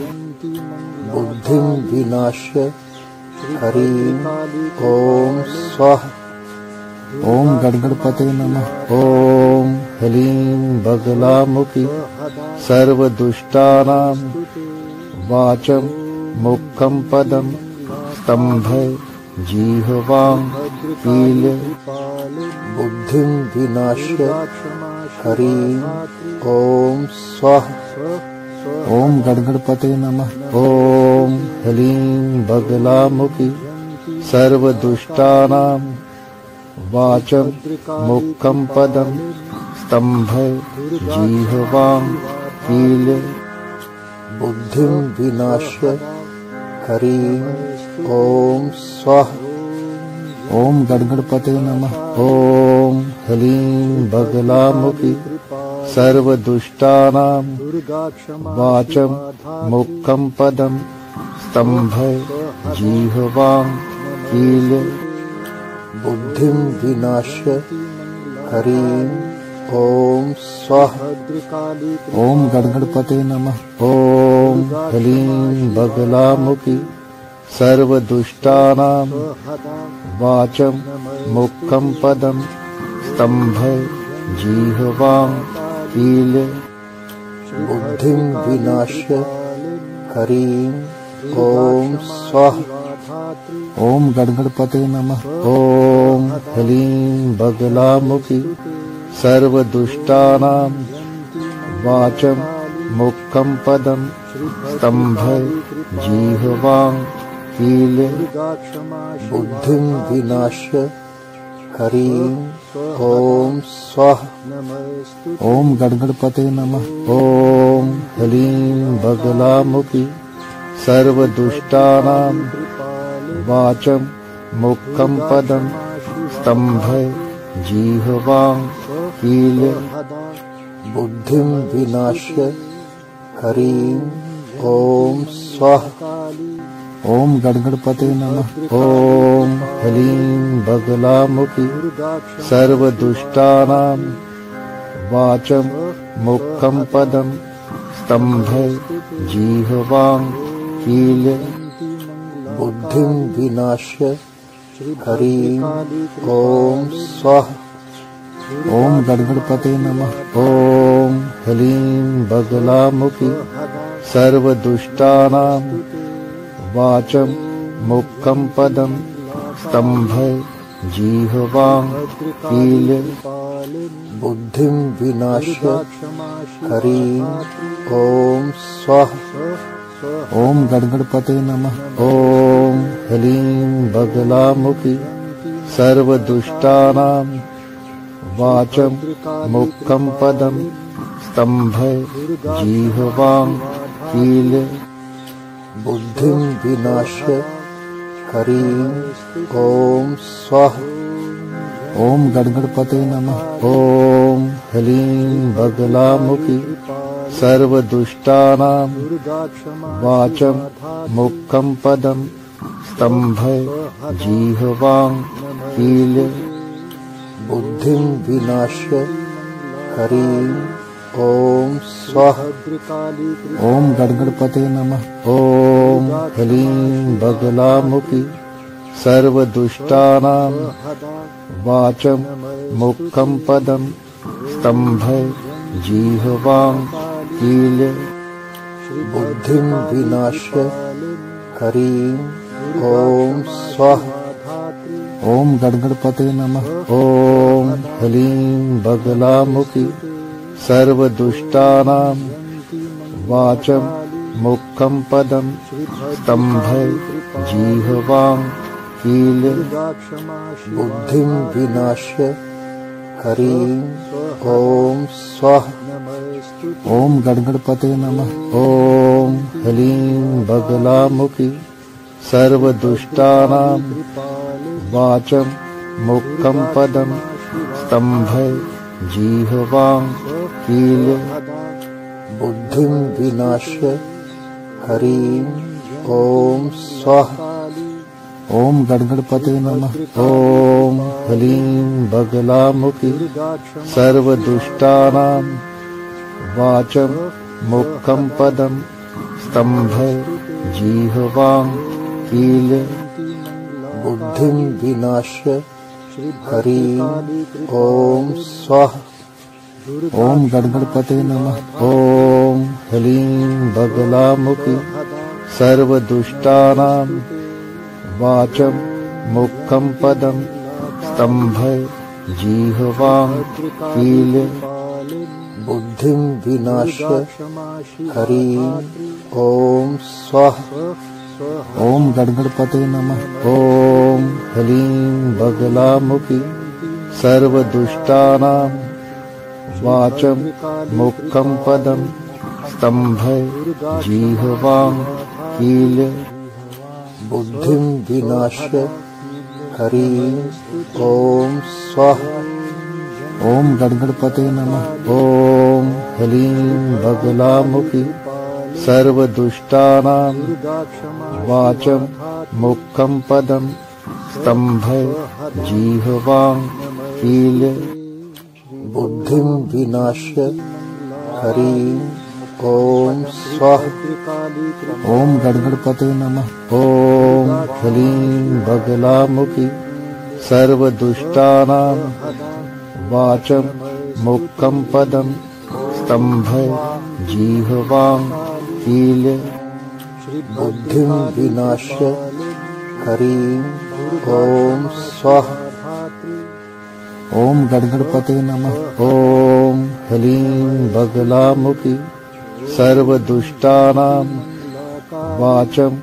बुद्धिं विनाश्य हरिं ओम स्वाहा। ओम गणगणपते नमः। ओम ह्लीं बगलामुखी सर्वदुष्टानां वाचं मुक्तं पदं स्तम्भं जिह्वां कीलं बुद्धिं विनाश्य हरिं ओम स्वाहा। ओम गणगणपते नमः। ओम ह्लीं बगलामुखी सर्वदुष्टानां वाचं मुक्तं पदं स्तम्भं जिह्वां कीलं बुद्धिं विनाश्य हरिं ओम स्वाहा। ओम गणगणपते नमः। ओम ह्लीं बगलामुखी सर्वदुष्टानां वाचं मुक्तं पदं स्तम्भं जिह्वां कीलं बुद्धिं विनाश्य हरिं ओम स्वाहा। ओम गणगणपते नमः। ओम ह्लीं बगलामुखी सर्वदुष्टानां वाचं मुक्तं पदं स्तम्भं जिह्वां कीलं बुद्धिं विनाश्य हरिं ओम स्वाहा। ओम गणगणपते नमः। ओम ह्लीं बगलामुखी सर्वदुष्टानां वाचं मुक्तं पदं स्तम्भं जिह्वां कीलं बुद्धिं विनाश्य हरिं ओम स्वाहा। ओम गणगणपते नमः। ओम ह्लीं बगलामुखी सर्वदुष्टानां वाचं मुक्तं पदं स्तम्भं जिह्वां कीलं बुद्धिं विनाश्य हरिं ओम स्वाहा। ओम गणगणपते नमः। ओम ह्लीं बगलामुखी सर्वदुष्टानां वाचं मुक्तं पदं स्तम्भं जिह्वां कीलं बुद्धिं विनाश्य हरिं ओम स्वाहा। ओम गणगणपते नमः। ओम ह्लीं बगलामुखी सर्वदुष्टानां वाचं मुक्तं पदं स्तम्भं जिह्वां कीलं बुद्धिं विनाश्य हरिं ओम स्वाहा। ओम गणगणपते नमः। ओम ह्लीं बगलामुखी सर्वदुष्टानां वाचं मुक्तं पदं स्तम्भं जिह्वां कीलं बुद्धिं विनाश्य हरिं ओम स्वाहा। ओम गणगणपते नमः। ओम ह्लीं बगलामुखी सर्वदुष्टानां वाचं मुक्तं पदं स्तम्भं जिह्वां कीलं बुद्धिं विनाश्य हरिं ओम स्वाहा। ओम गणगणपते नमः। ओम ह्लीं बगलामुखी सर्वदुष्टानां वाचं मुक्तं पदं स्तम्भं जिह्वां कीलं बुद्धिं विनाश्य हरिं ओम स्वाहा। ओम गणगणपते नमः। ओम ह्लीं बगलामुखी सर्वदुष्टानां वाचं मुक्तं पदं स्तम्भं जिह्वां कीलं बुद्धिं विनाश्य ह्रीं ॐ स्वः ॐ गणगणपते नमः। ॐ ह्लीं बगलामुखी सर्वदुष्टानां वाचं मुखं पदं स्तम्भे जिह्वां कीले बुद्धिं विनाश्य ह्रीं ॐ स्वः ॐ गणगणपते नमः। ॐ ह्लीं बगलामुखी सर्वदुष्टानां वाचं मुखं पदं स्तम्भे जिह्वां कीले बुद्धिं विनाश्य ह्रीं ॐ स्वः ॐ गणगणपते नमः। ॐ ह्लीं बगलामुखी सर्वदुष्टानां वाचं मुखं पदं स्तम्भे जिह्वां कीले बुद्धिं विनाश्य ह्रीं ॐ स्वः ॐ गणगणपते नमः। ॐ ह्लीं बगलामुखी सर्वदुष्टानां वाचं मुखं पदं स्तम्भे जिह्वां कीले बुद्धिं विनाश्य ह्रीं ॐ स्वः ॐ गणगणपते नमः। ॐ ह्लीं बगलामुखी सर्वदुष्टानां वाचं मुखं पदं स्तम्भे जिह्वां कीले बुद्धिं विनाश्य ह्रीं ॐ स्वः ॐ गणगणपते नमः। ॐ ह्लीं बगलामुखी सर्वदुष्टानां वाचं मुखं पदं स्तम्भे जिह्वां कीले बुद्धिं विनाश्य ह्रीं ॐ स्वः ॐ गणगणपते नमः। ॐ ह्लीं बगलामुखी सर्वदुष्टानां वाचं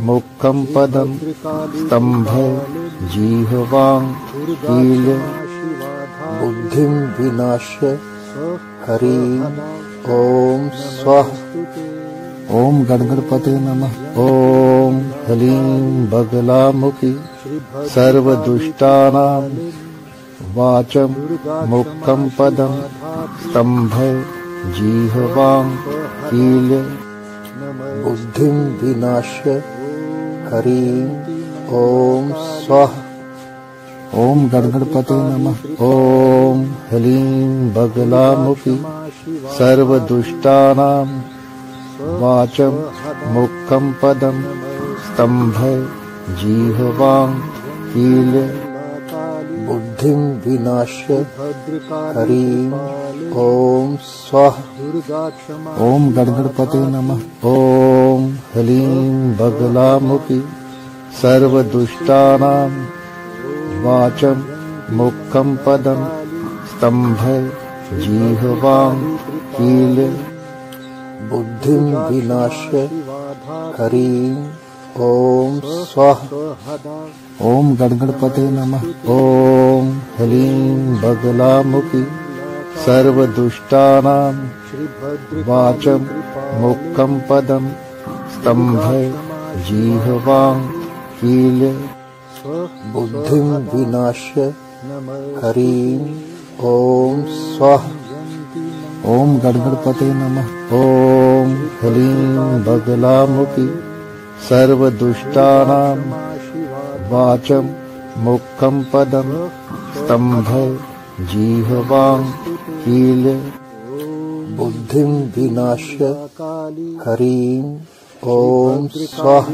मुखं पदं स्तम्भे जिह्वां कीले बुद्धिं विनाश्य ह्रीं ॐ स्वः ॐ गणगणपते नमः। ॐ ह्लीं बगलामुखी सर्वदुष्टानां वाचं मुखं पदं स्तम्भे जिह्वां कीले बुद्धिं विनाश्य ह्रीं ॐ स्वः ॐ गणगणपते नमः। ॐ ह्लीं बगलामुखी सर्वदुष्टानां वाचं मुखं पदं स्तम्भे जिह्वां कीले बुद्धिं विनाश्य ह्रीं ॐ स्वः ॐ गणगणपते नमः। ॐ ह्लीं बगलामुखी सर्वदुष्टानां वाचं मुखं पदं स्तम्भे जिह्वां कीले बुद्धिं विनाश्य ह्रीं ॐ स्वः ॐ गणगणपते नमः। ॐ ह्लीं बगलामुखी सर्वदुष्टानां वाचं मुखं पदं स्तम्भे जिह्वां कीले बुद्धिं विनाश्य ह्रीं ॐ स्वः ॐ गणगणपते नमः। ॐ ह्लीं बगलामुखी सर्वदुष्टानां वाचं मुखं पदं स्तम्भे जिह्वां कीले बुद्धिं विनाश्य ह्रीं ॐ स्वः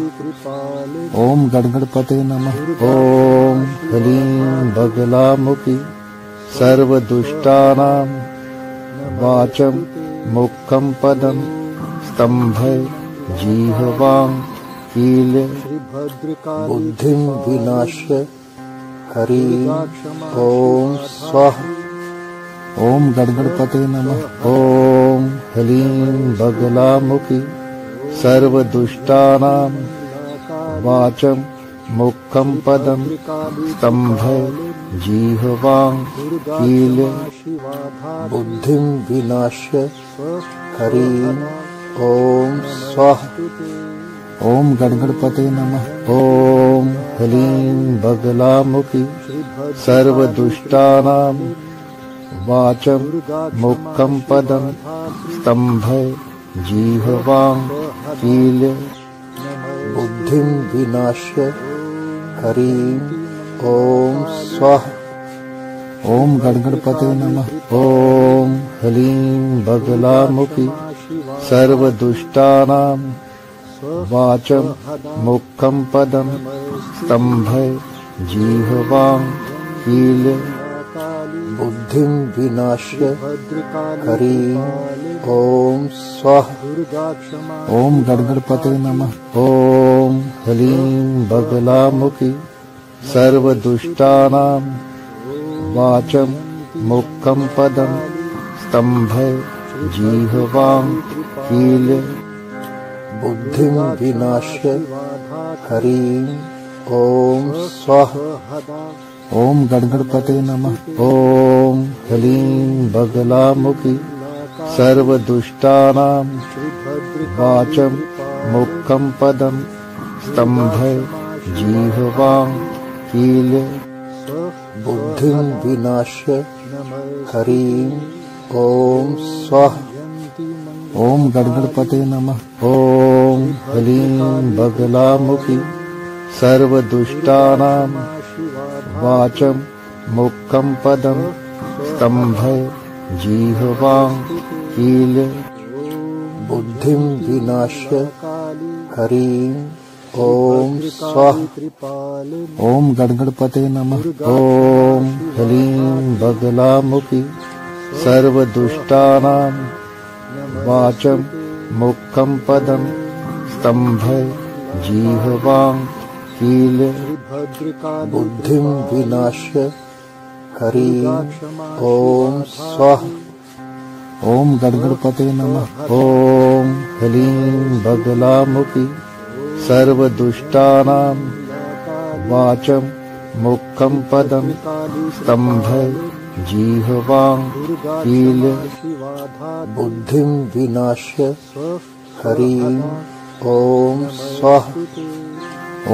ॐ गणगणपते नमः। ॐ ह्लीं बगलामुखी सर्वदुष्टानां वाचं मुखं पदं स्तम्भे जिह्वां कीले बुद्धिं विनाश्य ह्रीं ॐ स्वः ॐ गणगणपते नमः। ॐ ह्लीं बगलामुखी सर्वदुष्टानां वाचं मुखं पदं स्तम्भे जिह्वां कीले बुद्धिं विनाश्य हरिं ॐ स्वाहा। ॐ गणगणपते नमः। ॐ ह्लीं बगलामुखी सर्वदुष्टानां वाचं मुखं पदं स्तम्भे जिह्वां कीले बुद्धिं विनाश्य हरिं ॐ स्वाहा। ॐ गणगणपते नमः। ॐ ह्लीं बगलामुखी सर्वदुष्टानां वाचं मुखं पदं स्तम्भे जिह्वां कीले बुद्धिं विनाश्य हरिं ॐ स्वाहा। ॐ गणगणपते नमः। ॐ ह्लीं बगलामुखी सर्वदुष्टानां वाचं मुखं पदं स्तम्भे जिह्वां कीले बुद्धिं विनाश्य हरिं ॐ स्वाहा। ॐ गणगणपते नमः। ॐ ह्लीं बगलामुखी सर्वदुष्टानां वाचं मुखं पदं स्तम्भे जिह्वां कीले बुद्धिं विनाश्य हरिं ॐ स्वाहा। ॐ गणगणपते नमः। ॐ ह्लीं बगलामुखी सर्वदुष्टानां वाचं मुखं पदं स्तम्भे जिह्वां कीले बुद्धिं विनाश्य हरिं ॐ स्वाहा। ॐ गणगणपते नमः। ॐ ह्लीं बगलामुखी सर्वदुष्टानां वाचं मुखं पदं स्तम्भे जिह्वां कीले बुद्धिं विनाश्य हरिं ॐ स्वाहा। ॐ गणगणपते नमः। ॐ ह्लीं बगलामुखी सर्वदुष्टानां वाचं मुखं पदं स्तम्भे जिह्वां कीले बुद्धिं विनाश्य हरिं ॐ स्वाहा।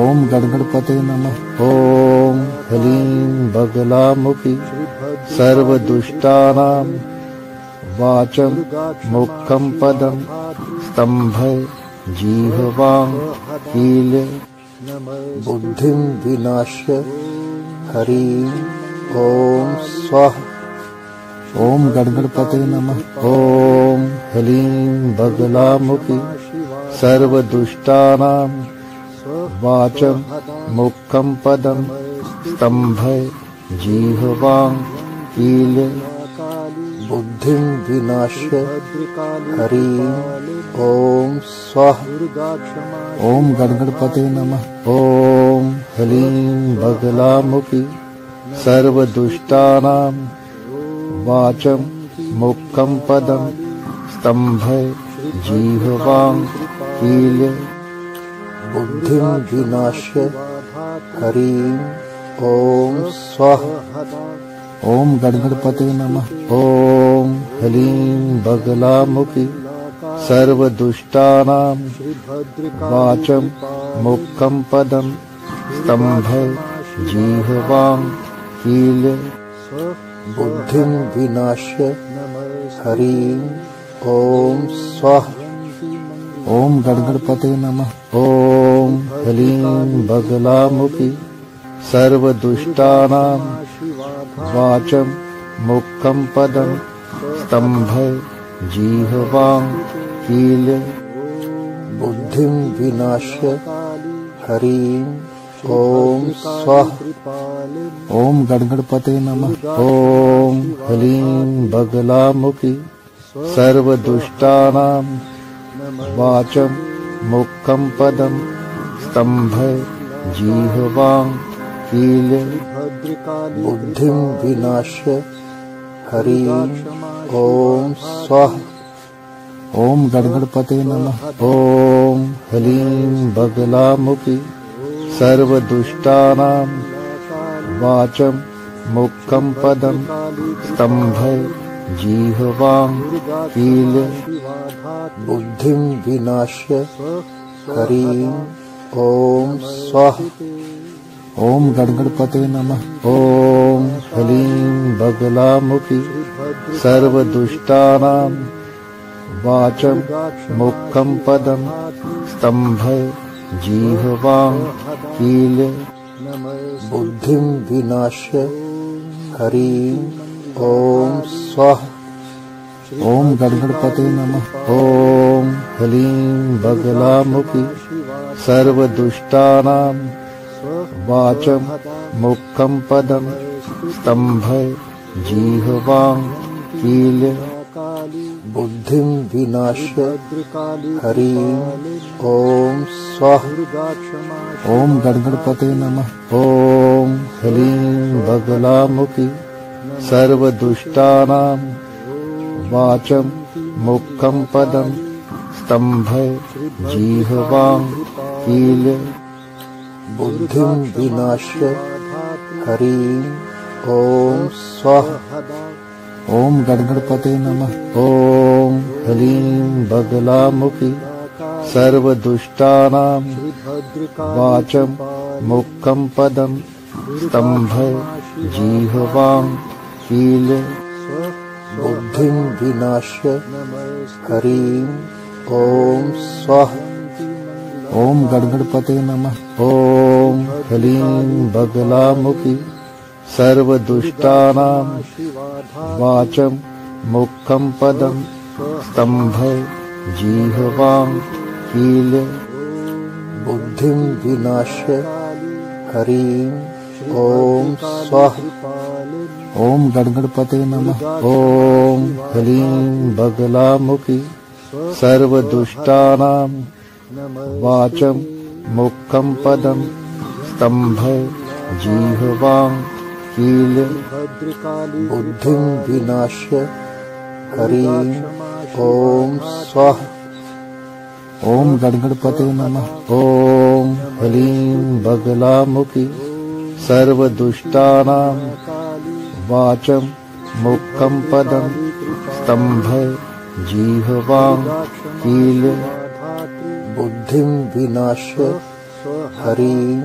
ॐ गणगणपते नमः। ॐ ह्लीं बगलामुखी सर्वदुष्टानां वाचं मुखं पदं स्तम्भे जिह्वां कीले बुद्धिं विनाश्य हरिं ॐ स्वाहा। ॐ गणगणपते नमः। ॐ ह्लीं बगलामुखी सर्वदुष्टानां वाचं मुखं पदं स्तम्भे जिह्वां कीले बुद्धिं विनाश्य हरिं ॐ स्वाहा। ॐ गणगणपते नमः। ॐ ह्लीं बगलामुखी सर्वदुष्टानां वाचं मुखं पदं स्तम्भे जिह्वां कीले बुद्धिं विनाश्य हरिं ॐ स्वाहा। ॐ गणगणपते नमः। ॐ ह्लीं बगलामुखी सर्वदुष्टानां वाचं मुखं पदं स्तम्भे जिह्वां कीले बुद्धिं विनाश्य हरिं ॐ स्वाहा। ॐ गणगणपते नमः। ॐ ह्लीं बगलामुखी सर्वदुष्टानां वाचं मुखं पदं स्तम्भे जिह्वां कीले बुद्धिं विनाश्य हरिं ॐ स्वाहा। ॐ गणगणपते नमः। ॐ ह्लीं बगलामुखी सर्वदुष्टानां वाचं मुखं पदं स्तम्भे जिह्वां कीले बुद्धिं विनाश्य हरिं ॐ स्वाहा। ॐ गणगणपते नमः। ॐ ह्लीं बगलामुखी सर्वदुष्टानां वाचं मुखं पदं स्तम्भे जिह्वां कीले बुद्धिं विनाश्य हरिं ॐ स्वाहा। ओम गणगणपते नमः। ओम ह्लीं बगलामुखी सर्वदुष्टानां वाचं मुखं पदं स्तम्भे जिह्वां कीले बुद्धिं विनाश्य हरिं ॐ स्वाहा। ओम गणगणपते नमः। ओम ह्लीं बगलामुखी सर्वदुष्टानां वाचं मुखं पदं स्तम्भे जिह्वां कीले बुद्धिं विनाश्य हरिं ॐ स्वाहा। ओम गणगणपते नमः। ओम ह्लीं बगलामुखी सर्वदुष्टानां वाचं मुखं पदं स्तम्भे जिह्वां कीले बुद्धिं विनाश्य हरिं ॐ स्वाहा। ओम गणगणपते नमः। ओम ह्लीं बगलामुखी सर्वदुष्टानां वाचं मुखं पदं स्तम्भे जिह्वां कीले बुद्धिं विनाश्य हरिं ॐ स्वाहा। ओम गणगणपते नमः। ओम ह्लीं बगलामुखी सर्वदुष्टानां वाचं मुखं पदं स्तम्भे जिह्वां कीले बुद्धिं विनाश्य हरिं ॐ स्वाहा। ओम गणगणपते नमः। ओम ह्लीं बगलामुखी सर्वदुष्टानां वाचं मुखं पदं स्तम्भे जिह्वां कीले बुद्धिं विनाश्य हरिं ॐ स्वाहा। ओम गणगणपते नमः। ओम ह्लीं बगलामुखी सर्वदुष्टानां वाचं मुखं पदं स्तम्भे जिह्वां कीले बुद्धिं विनाश्य हरिं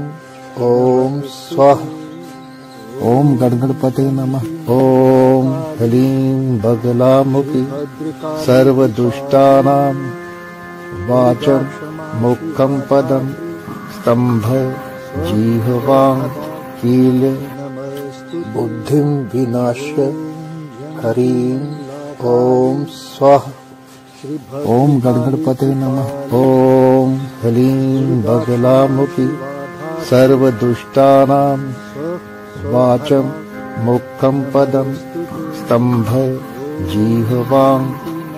ॐ स्वाहा। ओम गणगणपते नमः। ओम ह्लीं बगलामुखी सर्वदुष्टानां वाचं मुखं पदं स्तम्भे जिह्वां कीले बुद्धिं विनाश्य हरिं ॐ स्वाहा। ओम गणगणपते नमः। ओम ह्लीं बगलामुखी सर्वदुष्टानां वाचं मुखं पदं स्तम्भे जिह्वां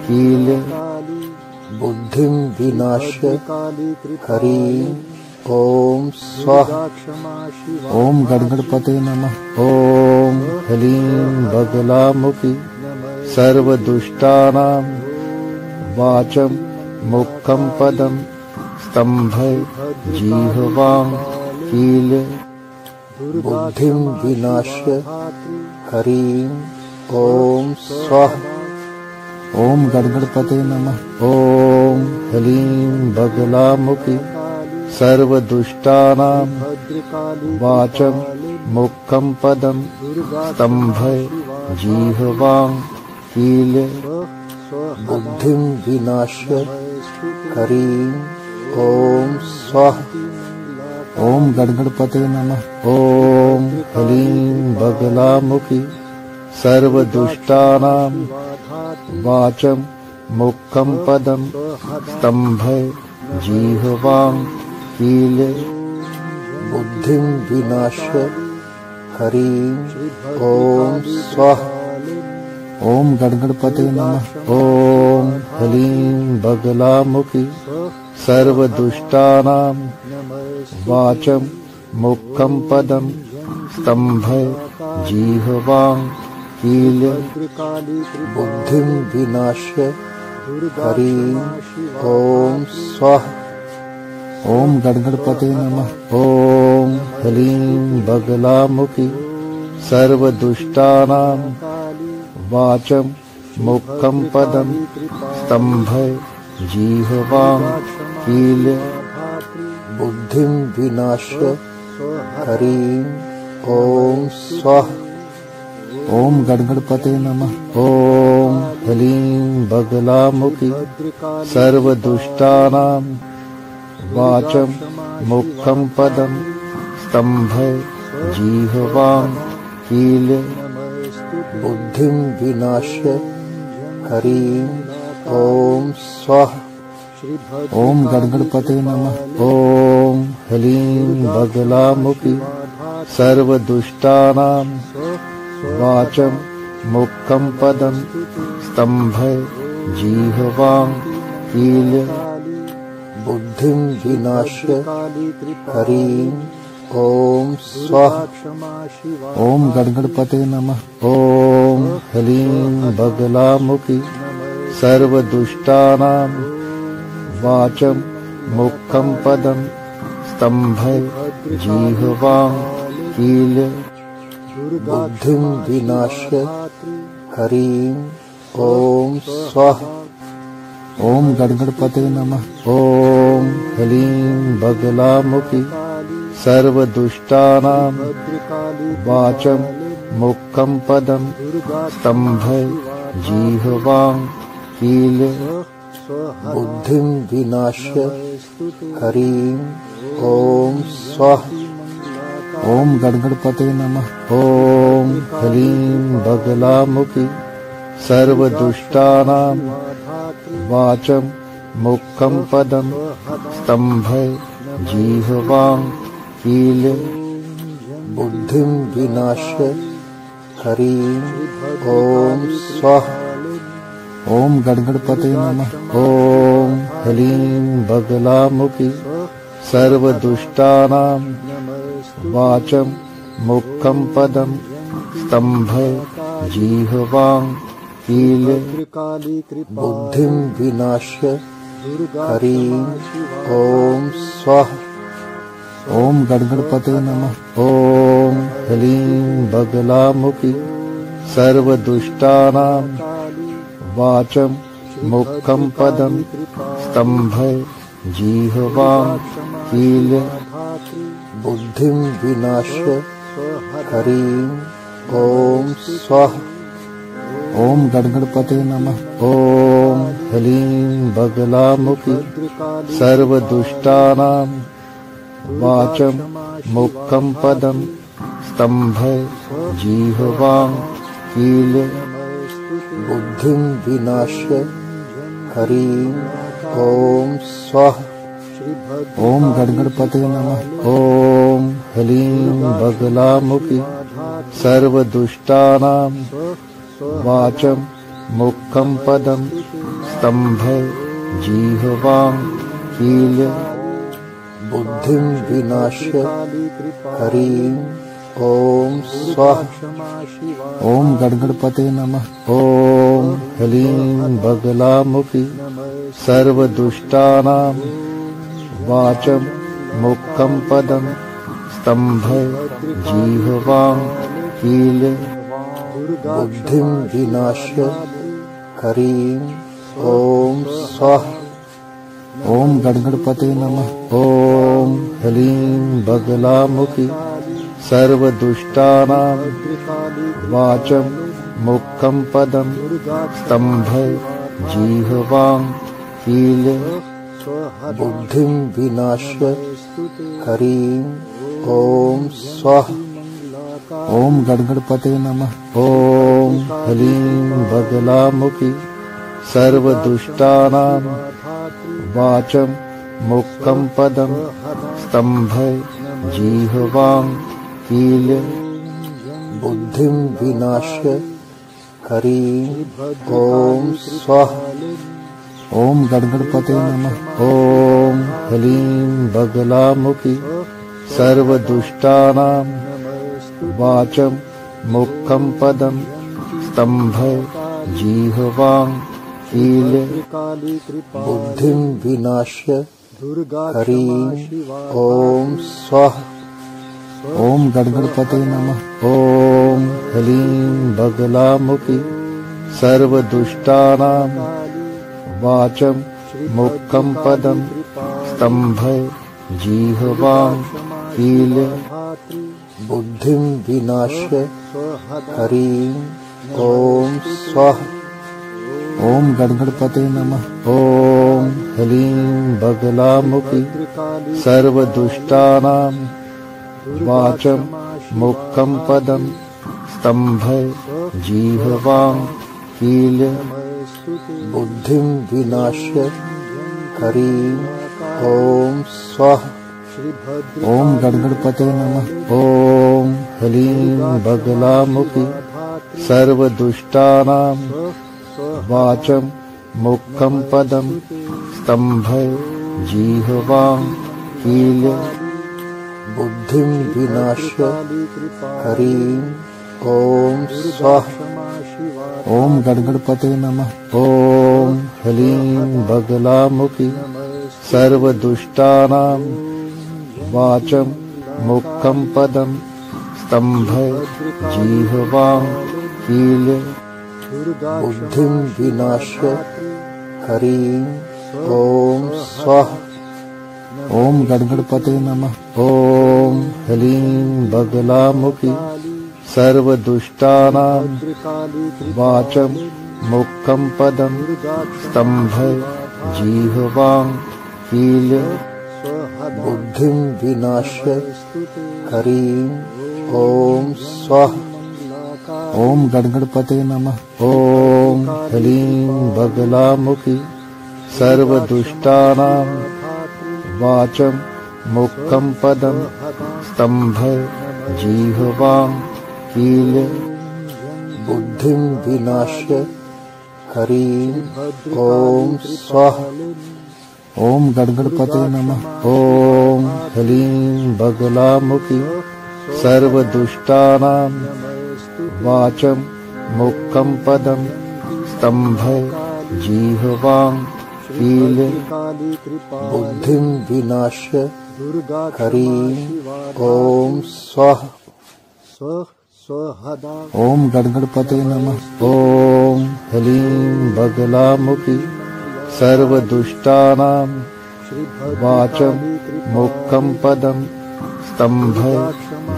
कीले बुद्धिं विनाश्य हरिं ॐ स्वाहा। ओम गणगणपते नमः। ओम ह्लीं बगलामुखी सर्वदुष्टानां वाचं मुखं पदं स्तम्भे जिह्वां कीले बुद्धिं विनाश्य हरिं ॐ स्वाहा। ओम गणगणपते नमः। ओम ह्लीं बगलामुखी सर्वदुष्टानां वाचं मुखं पदं स्तम्भे जिह्वां कीले बुद्धिं विनाश्य हरिं ॐ स्वाहा। ओम गणगणपते नमः। ओम ह्लीं बगलामुखी सर्वदुष्टानां वाचं मुखं पदं स्तम्भे जिह्वां कीले बुद्धिं विनाश्य हरिं ॐ स्वाहा। ओम गणगणपते नमः। ओम ह्लीं बगलामुखी सर्वदुष्टानां वाचं मुखं पदं स्तम्भे जिह्वां कीले बुद्धिं विनाश्य हरिं ॐ स्वाहा। ओम गणगणपते नमः। ओम ह्लीं बगलामुखी सर्वदुष्टानां वाचं मुखं पदं स्तम्भः जिह्वां कीलं बुद्धिं विनाश्य हरिं ॐ स्वाहा। ओम गणगणपते नमः। ओम ह्लीं बगलामुखी सर्वदुष्टानां वाचं मुखं पदं स्तम्भः जिह्वां कीलं बुद्धिं विनाश्य हरिं ॐ स्वाहा। ओम गणगणपते नमः। ओम ह्लीं बगलामुखी सर्वदुष्टानां वाचं मुखं पदं स्तम्भः जिह्वां कीलं बुद्धिं विनाश्य हरिं ॐ स्वाहा। ओम गणगणपते नमः। ओम ह्लीं बगलामुखी सर्वदुष्टानां वाचं मुखं पदं स्तम्भः जिह्वां कीलं बुद्धिं विनाश्य हरिं ॐ स्वाहा। ओम गणगणपते नमः। ओम ह्लीं बगलामुखी सर्वदुष्टानां वाचं मुखं पदं स्तम्भः जिह्वां कीलं बुद्धिं विनाश्य हरिं ॐ स्वाहा। ओम गणगणपते नमः। ओम ह्लीं बगलामुखी सर्वदुष्टानां वाचं मुखं पदं स्तम्भः जिह्वां कीलं बुद्धिं विनाश्य हरिं ॐ स्वाहा। ओम गणगणपते नमः। ओम ह्लीं बगलामुखी सर्वदुष्टानां वाचं मुखं पदं स्तम्भः जिह्वां कीलं बुद्धिं विनाश्य हरिं ॐ स्वाहा। ओम गणगणपते नमः। ओम ह्लीं बगलामुखी सर्वदुष्टानां वाचं मुखं पदं स्तम्भः जिह्वां कीलं बुद्धिं विनाश्य हरिं ॐ स्वाहा। ओम गणगणपते नमः। ओम ह्लीं बगलामुखी सर्वदुष्टानां वाचं मुखं पदं स्तम्भः जिह्वां कीलं बुद्धिं विनाश्य हरिं ॐ स्वाहा। ओम गणगणपते नमः। ओम ह्लीं बगलामुखी सर्वदुष्टानां वाचं मुखं पदं स्तम्भः जिह्वां कीलं बुद्धिं विनाश्य हरिं ॐ स्वाहा। ओम गणगणपते नमः। ओम ह्लीं बगलामुखी सर्वदुष्टानां वाचं मुखं पदं स्तम्भः जिह्वां कीलं बुद्धिं विनाश्य हरिं ॐ स्वाहा। ओम गणगणपते नमः। ओम ह्लीं बगलामुखी सर्वदुष्टानां वाचं मुखं पदं स्तम्भः जिह्वां कीलं बुद्धिं विनाश्य हरिं ॐ स्वाहा। ओम गणगणपते नमः। ओम ह्लीं बगलामुखी सर्वदुष्टानां वाचं मुखं पदं स्तम्भः जिह्वां कीलं बुद्धिं विनाश्य हरिं ॐ स्वाहा। ओम गणगणपते नमः। ओम ह्लीं बगलामुखी सर्वदुष्टानां वाचं मुखं पदं स्तम्भः जिह्वां कीलं बुद्धिं विनाश्य हरिं ॐ स्वाहा। ओम गणगणपते नमः। ओम ह्लीं बगलामुखी सर्वदुष्टानां वाचं मुखं पदं स्तंभय जिह्वां कील्य बुद्धिं विनाश्य हरिं ओम स्वाहा। ओम गणगणपते नमः। ओम ह्लीं बगलामुखी सर्वदुष्टानां वाचं मुखं पदं स्तंभय जिह्वां कील्य बुद्धिं विनाश्य हरिं ओम स्वाहा। ओम गणगणपते नमः। ओम ह्लीं बगलामुखी सर्वदुष्टानां वाचं मुखं पदं स्तंभय जिह्वां कील्य बुद्धिं विनाश्य हरिं ओम स्वाहा। ओम गणगणपते नमः। ओम ह्लीं बगलामुखी सर्वदुष्टानां वाचं मुखं पदं स्तंभय जिह्वां कील्य बुद्धिं विनाश्य हरिं ओम स्वाहा। ओम गणगणपते नमः। ओम ह्लीं बगलामुखी सर्वदुष्टानां वाचं मुखं पदं स्तंभय जिह्वां कील्य बुद्धिं विनाश्य हरिं ओम स्वाहा। ओम गणगणपते नमः। ओम ह्लीं बगलामुखी सर्वदुष्टानां वाचं मुखं पदं स्तंभय जिह्वां कील्य बुद्धिं विनाश्य हरिं ओम स्वाहा। ओम गणगणपते नमः। ओम ह्लीं बगलामुखी सर्वदुष्टानां वाचं मुखं पदं स्तंभय जिह्वां कील्य बुद्धिं विनाश्य हरिं ओम स्वाहा। ओम गणगणपते नमः। ओम ह्लीं बगलामुखी सर्वदुष्टानां वाचं मुखं पदं स्तंभय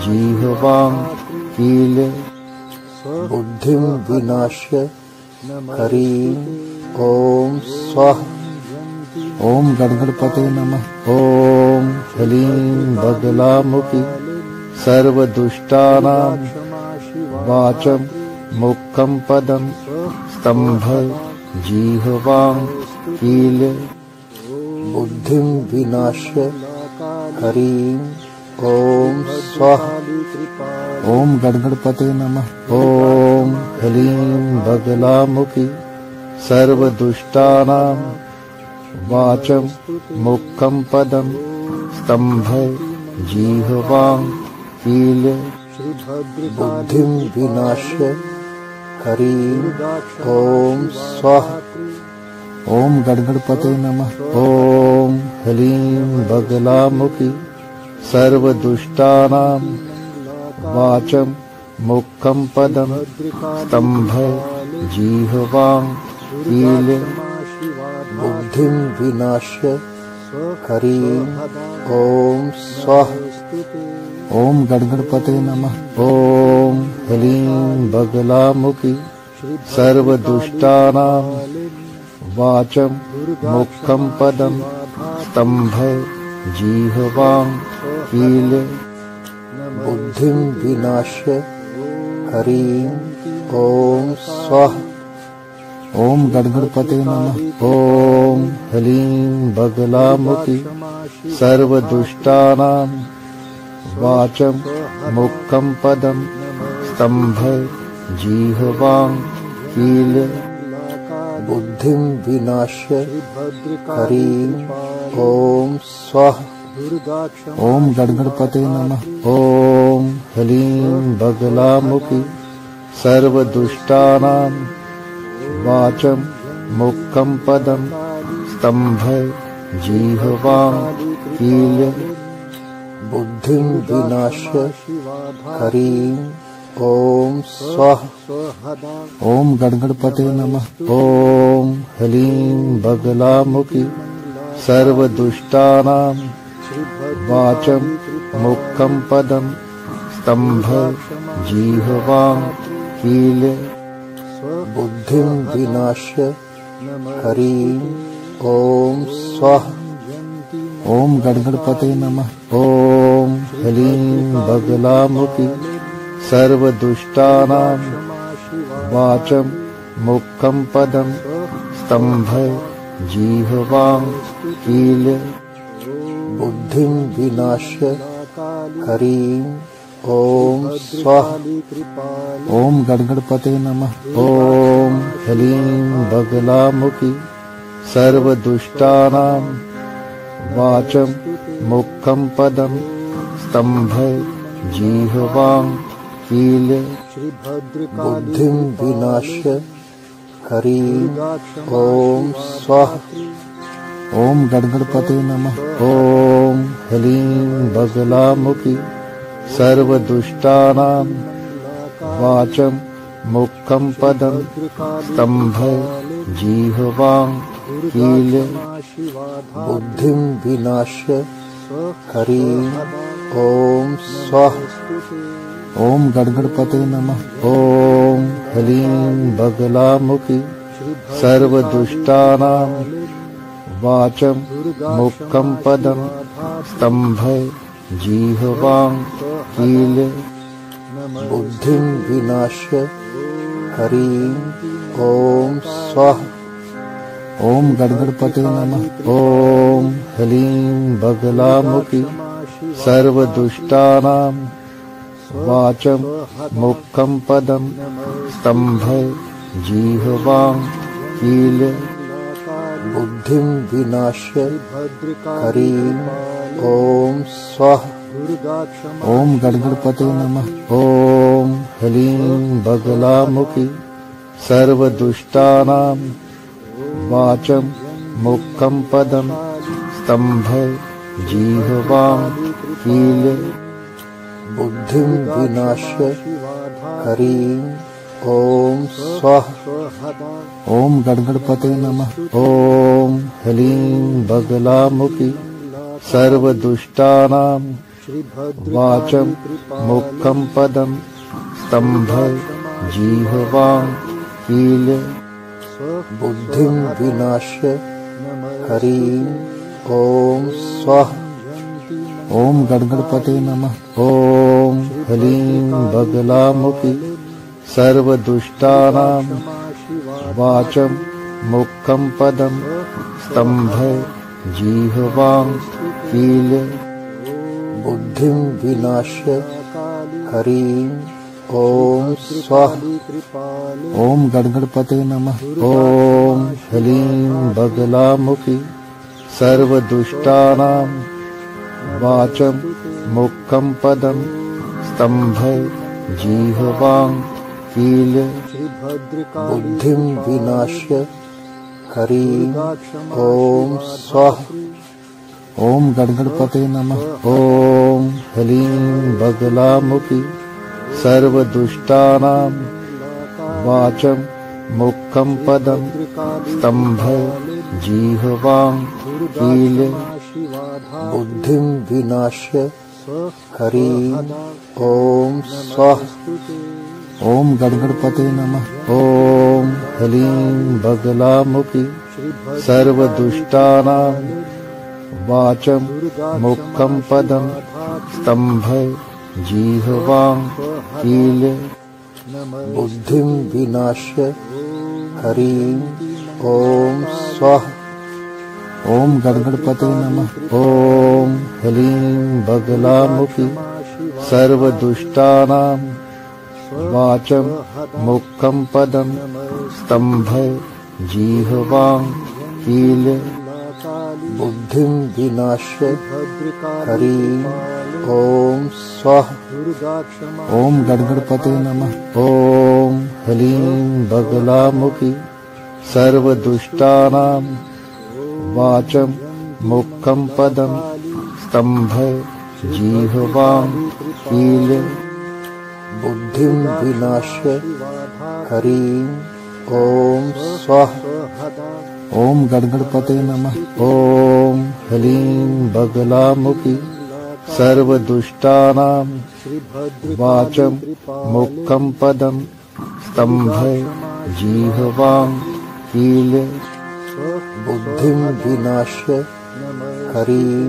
जिह्वां कील्य बुद्धिं विनाश्य हरिं ओम स्वाहा। ओम गणगणपते नमः। ओम ह्लीं बगलामुखी सर्वदुष्टानां वाचं मुखं पदं स्तंभय जिह्वां कील्य बुद्धिं विनाश्य हरिं ओम स्वाहा। ओम गणगणपते नमः। ओम ह्लीं बगलामुखी सर्वदुष्टानां वाचं मुखं पदं स्तंभय जिह्वां कील्य बुद्धिं विनाश्य हरिं ओम स्वाहा। ओम गणगणपते नमः। ओम ह्लीं बगलामुखी सर्वदुष्टानां वाचं मुखं पदं स्तंभय जिह्वां कील्य बुद्धिं विनाश्य हरिं ओम स्वाहा। ओम गणगणपते नमः। ओम ह्लीं बगलामुखी सर्वदुष्टानां वाचं मुखं पदं स्तंभय जिह्वां कील्य बुद्धिं विनाश्य हरिं ओम स्वाहा। ओम गणगणपते नमः। ओम ह्लीं बगलामुखी सर्वदुष्टानां वाचं मुखं पदं स्तंभय जिह्वां कील्य बुद्धिं विनाश्य हरिं ओम स्वाहा। ओम गणगणपते नमः। ओम ह्लीं बगलामुखी सर्वदुष्टानां वाचं मुखं पदं स्तंभय जिह्वां कील्य बुद्धिं विनाश्य हरिं ॐ स्वाहा। ॐ गणगणपते नमः। ॐ ह्लीं बगलामुखी सर्वदुष्टानां वाचं मुखं पदं स्तंभं जिह्वां कीले बुद्धिं विनाश्य हरिं ॐ स्वाहा। ॐ गणगणपते नमः। ॐ ह्लीं बगलामुखी सर्वदुष्टानां वाचं मुखं पदं स्तंभं जिह्वां कीले बुद्धिं विनाश्य हरिं ॐ स्वाहा। ॐ गणगणपते नमः। ॐ ह्लीं बगलामुखी सर्वदुष्टानां वाचं मुखं पदं स्तंभं जिह्वां कीले बुद्धिं विनाश्य हरिं ॐ स्वाहा। ॐ गणगणपते नमः। ॐ ह्लीं बगलामुखी सर्वदुष्टानां वाचं मुखं पदं स्तंभं जिह्वां कीले बुद्धिं विनाश्य हरिं ॐ स्वाहा। ॐ गणगणपते नमः। ॐ ह्लीं बगलामुखी सर्वदुष्टानां वाचं मुखं पदं स्तंभं जिह्वां कीले बुद्धिं विनाश्य हरिं ॐ स्वाहा। ॐ गणगणपते नमः। ॐ ह्लीं बगलामुखी सर्वदुष्टानां वाचं मुखं पदं स्तंभं जिह्वां कीले बुद्धिं विनाश्य हरिं ॐ स्वाहा। ॐ गणगणपते नमः। ॐ ह्लीं बगलामुखी सर्वदुष्टानां वाचं मुखं पदं स्तंभं जिह्वां कीले बुद्धिं विनाश्य हरिं ॐ स्वाहा। ॐ गणगणपते नमः। ॐ ह्लीं बगलामुखी सर्वदुष्टानां वाचं मुखं पदं स्तंभं जिह्वां कीले बुद्धिं विनाश्य हरिं ॐ स्वाहा। ॐ गणगणपते नमः। ॐ ह्लीं बगलामुखी सर्वदुष्टानां वाचं मुखं पदं स्तंभं जिह्वां कीले बुद्धिं विनाश्य हरिं ॐ स्वाहा। ॐ गणगणपते नमः। ॐ ह्लीं बगलामुखी सर्वदुष्टानां वाचं मुखं पदं स्तंभं जिह्वां कीले बुद्धिं विनाश्य हरिं ॐ स्वाहा। ॐ गणगणपते नमः। ॐ ह्लीं बगलामुखी सर्वदुष्टानां वाचं मुखं पदं स्तंभं जिह्वां कीले बुद्धिं विनाश्य हरिं ॐ स्वाहा। ॐ गणगणपते नमः। ॐ ह्लीं बगलामुखी सर्वदुष्टानां वाचं मुखं पदं स्तंभं जिह्वां कीले बुद्धिं विनाश्य हरिं ॐ स्वाहा। ॐ गणगणपते नमः। ॐ ह्लीं बगलामुखी सर्वदुष्टानां वाचं मुखं पदं स्तंभं जिह्वां कीले बुद्धिं विनाश्य हरिं ॐ स्वाहा। ॐ गणगणपते नमः। ॐ ह्लीं बगलामुखी सर्वदुष्टानां वाचं मुखं पदं स्तंभं जिह्वां कीले बुद्धिं विनाश्य हरिं ॐ स्वाहा। ॐ गणगणपते नमः। ॐ ह्लीं बगलामुखी सर्वदुष्टानां वाचं मुखं पदं स्तम्भे जिह्वां कीले बुद्धिं विनाश्य हरिं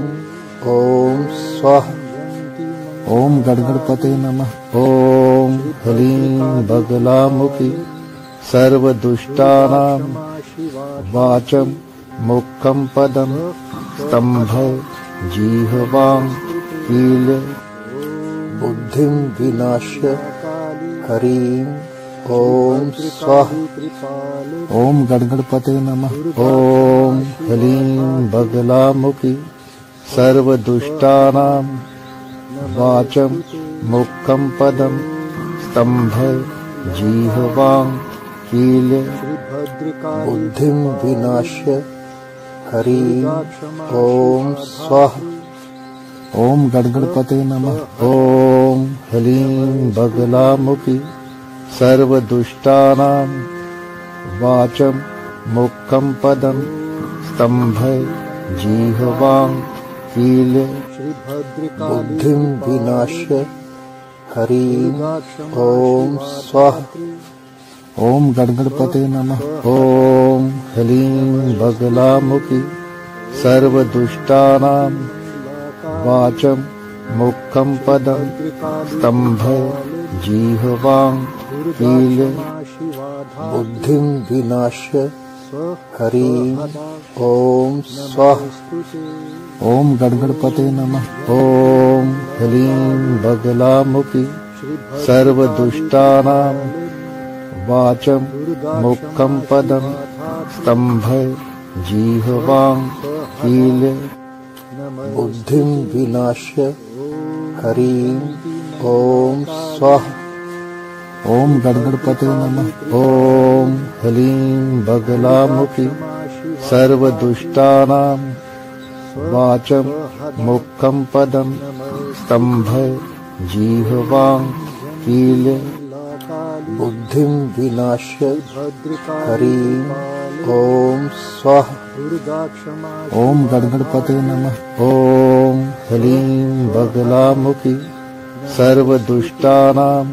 ॐ स्वाहा। ॐ गणगणपते नमः। ॐ ह्लीं बगलामुखी सर्वदुष्टानां वाचं मुखं पदं स्तम्भे जिह्वां कीले बुद्धिं विनाश्य हरिं ॐ स्वाहा। ॐ गणगणपते नमः। ॐ ह्लीं बगलामुखी सर्वदुष्टानां वाचं मुखं पदं स्तम्भे जिह्वां कीले बुद्धिं विनाश्य हरिं ॐ स्वाहा। ॐ गणगणपते नमः। ॐ ह्लीं बगलामुखी सर्वदुष्टानां वाचं मुखं पदं स्तम्भे जिह्वां कीले बुद्धिं विनाश्य हरिं ॐ स्वाहा। ॐ गणगणपते नमः। ॐ ह्लीं बगलामुखी सर्वदुष्टानां वाचं मुखं पदं स्तम्भे जिह्वां कीले बुद्धिं विनाश्य हरिं ॐ स्वाहा। ॐ गणगणपते नमः। ॐ ह्लीं बगलामुखी सर्वदुष्टानां वाचं मुखं पदं स्तम्भे जिह्वां कीले बुद्धिं विनाश्य हरिं ॐ स्वाहा। ॐ गणगणपते नमः। ॐ ह्लीं बगलामुखी सर्वदुष्टानां वाचं मुखं पदं स्तम्भे जिह्वां कीले बुद्धिं विनाश्य हरिं ॐ स्वाहा। ॐ गणगणपते नमः। ॐ ह्लीं बगलामुखी सर्वदुष्टानां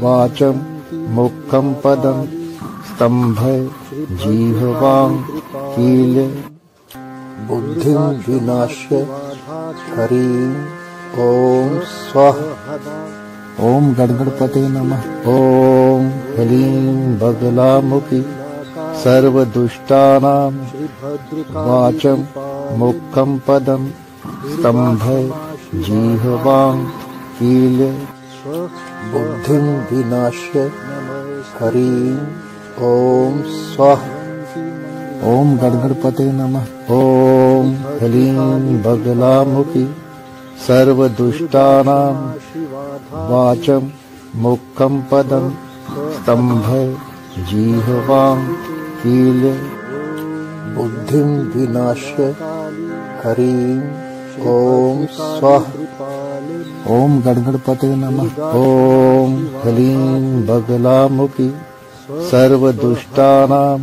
वाचं मुखं पदं स्तम्भे जिह्वां कीले बुद्धिं विनाश्य हरिं ॐ स्वाहा। ॐ गणगणपते नमः। ॐ ह्लीं बगलामुखी सर्वदुष्टानां वाचं मुखं पदं स्तम्भे जिह्वां कीले बुद्धिं विनाश्य हरिं ॐ स्वाहा। ॐ गणगणपते नमः। ॐ ह्लीं बगलामुखी सर्वदुष्टानां वाचं मुखं पदं स्तम्भे जिह्वां कीले बुद्धिं विनाश्य हरिं ॐ स्वाहा। ॐ गणगणपते नमः। ॐ ह्लीं बगलामुखी सर्वदुष्टानां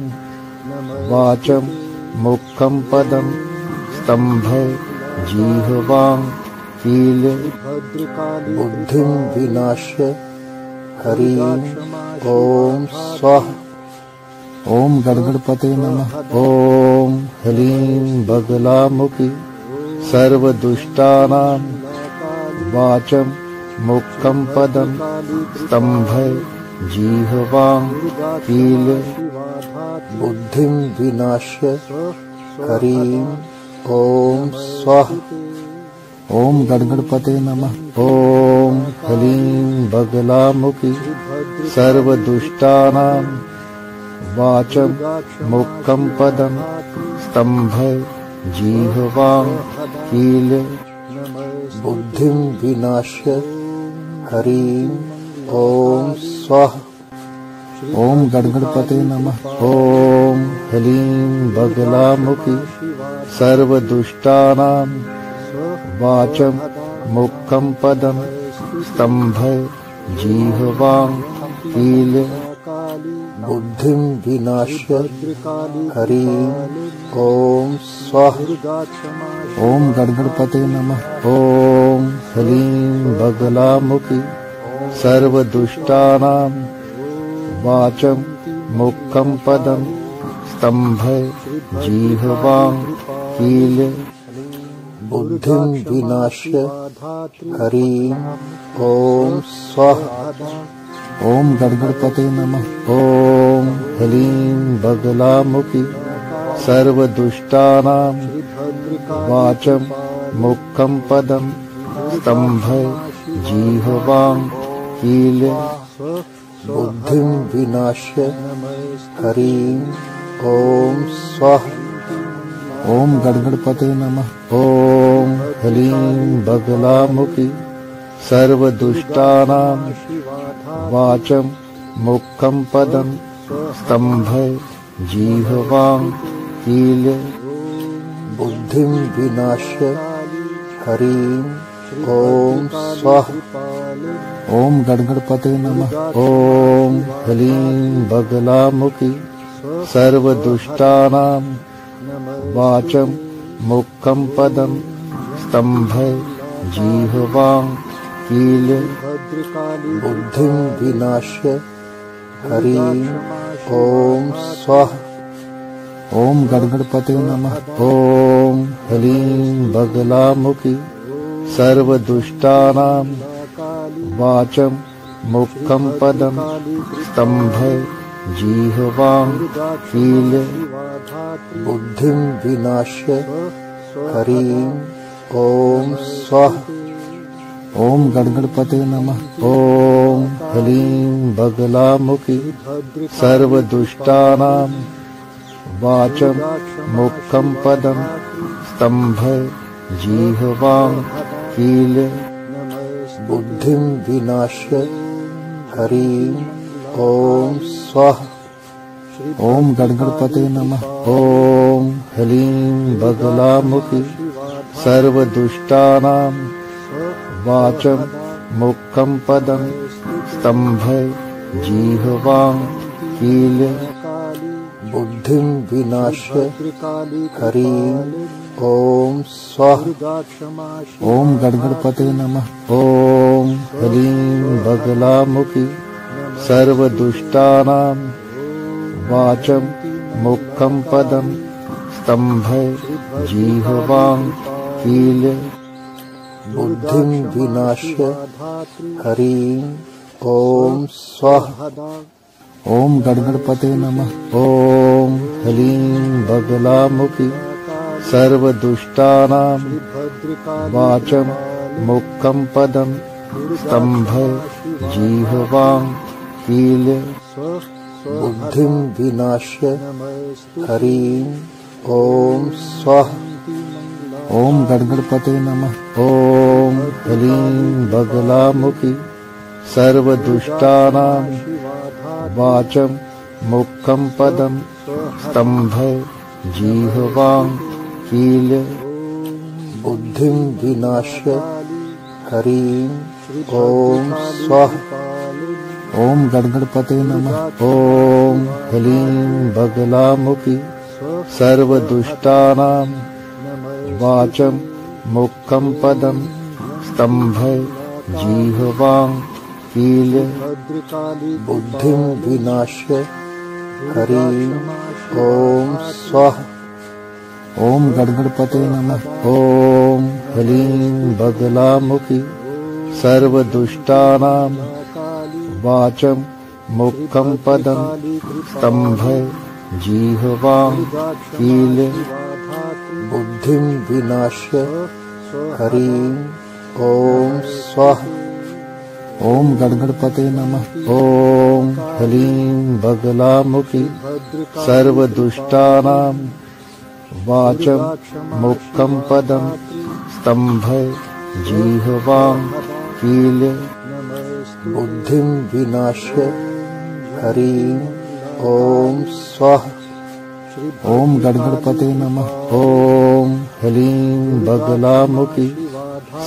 वाचं मुखं पदं स्तम्भे जिह्वां कीले बुद्धिं विनाश्य हरिं ॐ स्वाहा। ॐ गणगणपते नमः। ॐ ह्लीं बगलामुखी सर्वदुष्टानां वाचं मुखं पदं स्तम्भे जिह्वां कीले बुद्धिं विनाश्य हरिं ॐ स्वाहा। ॐ गणगणपते नमः। ॐ ह्लीं बगलामुखी सर्वदुष्टानां वाचं मुखं पदं स्तम्भे जिह्वां कीले बुद्धिं विनाश्य हरिं ॐ स्वाहा। ॐ गणगणपते नमः। ॐ ह्लीं बगलामुखी सर्वदुष्टानां वाचं मुखं पदं स्तम्भे जिह्वां कीले बुद्धिं विनाश्य हरिं ॐ स्वाहा। ॐ गणपते नमः। ॐ ह्लीं बगलामुखी सर्वदुष्टानां वाचं मुखं पदं स्तम्भे जिह्वां कीले बुद्धिं विनाश्य हरिं ॐ स्वाहा। ॐ गणपते नमः। ॐ ह्लीं बगलामुखी सर्वदुष्टानां वाचं मुखं पदं स्तम्भे जिह्वां कीले बुद्धिं विनाश्य हरिं ॐ स्वाहा। ॐ गणपते नमः। ॐ ह्लीं बगलामुखी सर्वदुष्टानां वाचं मुखं पदं स्तम्भे जिह्वां कीले बुद्धिं विनाश्य हरिं ॐ स्वाहा। ॐ गणपते नमः। ॐ ह्लीं बगलामुखी सर्वदुष्टानां वाचं मुखं पदं स्तम्भे जिह्वां कीले बुद्धिं विनाश्य हरिं ॐ स्वाहा। ॐ गणपते नमः। ॐ ह्लीं बगलामुखी सर्वदुष्टानां वाचं मुखं पदं स्तम्भे जिह्वां कीले बुद्धिं विनाश्य हरिं ॐ स्वाहा। ॐ गणपते नमः। ॐ ह्लीं बगलामुखी सर्वदुष्टानां वाचं मुखं पदं स्तम्भे जिह्वां कीले बुद्धिं विनाश्य हरिं ॐ स्वाहा। ॐ गणपते नमः। ॐ ह्लीं बगलामुखी सर्वदुष्टानां वाचं मुखं पदं स्तम्भे जिह्वां कीले बुद्धिं विनाश्य हरिं ॐ स्वाहा। ॐ गणपते नमः। ॐ ह्लीं बगलामुखी सर्वदुष्टानां वाचं मुखं पदं स्तम्भे जिह्वां कीले बुद्धिं विनाश्य हरिं ॐ स्वाहा। ॐ गणपते नमः। ॐ ह्लीं बगलामुखी सर्वदुष्टानां वाचं मुखं पदं स्तम्भे जिह्वां कीले बुद्धिं विनाश्य हरिं ॐ स्वाहा। ॐ गणपते नमः। ॐ ह्लीं बगलामुखी सर्वदुष्टानां वाचं मुखं पदं स्तम्भे जिह्वां कीले बुद्धिं विनाश्य हरिं ॐ स्वाहा। ॐ गणपते नमः। ॐ ह्लीं बगलामुखी सर्वदुष्टानां वाचं मुखं पदं स्तम्भे जिह्वां कीले बुद्धिं विनाश्य हरिं ॐ स्वाहा। ॐ गणपते नमः। ॐ ह्लीं बगलामुखी सर्वदुष्टानां वाचं मुखं पदं स्तम्भे जिह्वां कीले बुद्धिं विनाश्य हरिं ॐ स्वाहा। ॐ गणपते नमः। ॐ ह्लीं बगलामुखी सर्वदुष्टानां वाचं मुखं पदं स्तम्भे जिह्वां कीले बुद्धिं विनाश्य हरिं ॐ स्वाहा। ॐ गणपते नमः। ॐ ह्लीं बगलामुखी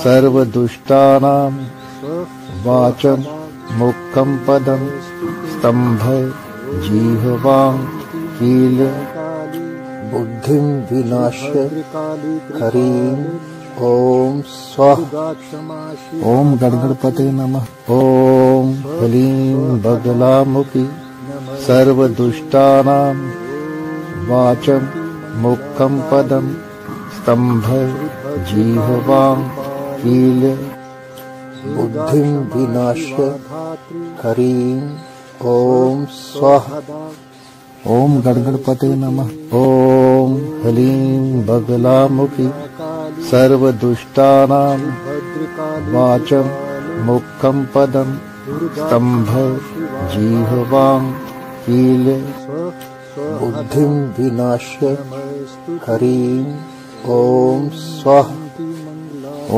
सर्वदुष्टानां वाचं मुखं पदं स्तम्भः जिह्वां कीलं बुद्धिं विनाश्य हरिं ॐ स्वाहा। ॐ गणगणपते नमः। ॐ ह्लीं बगलामुखी सर्वदुष्टानां वाचं मुखं पदं स्तम्भः जिह्वां कीलं बुद्धिं विनाश्य हरिं ॐ स्वाहा। ॐ गणगणपते नमः। ॐ ह्लीं बगलामुखी सर्वदुष्टानां वाचं मुखं पदं स्तम्भः जिह्वां कीलं बुद्धिं विनाश्य हरिं ॐ स्वाहा।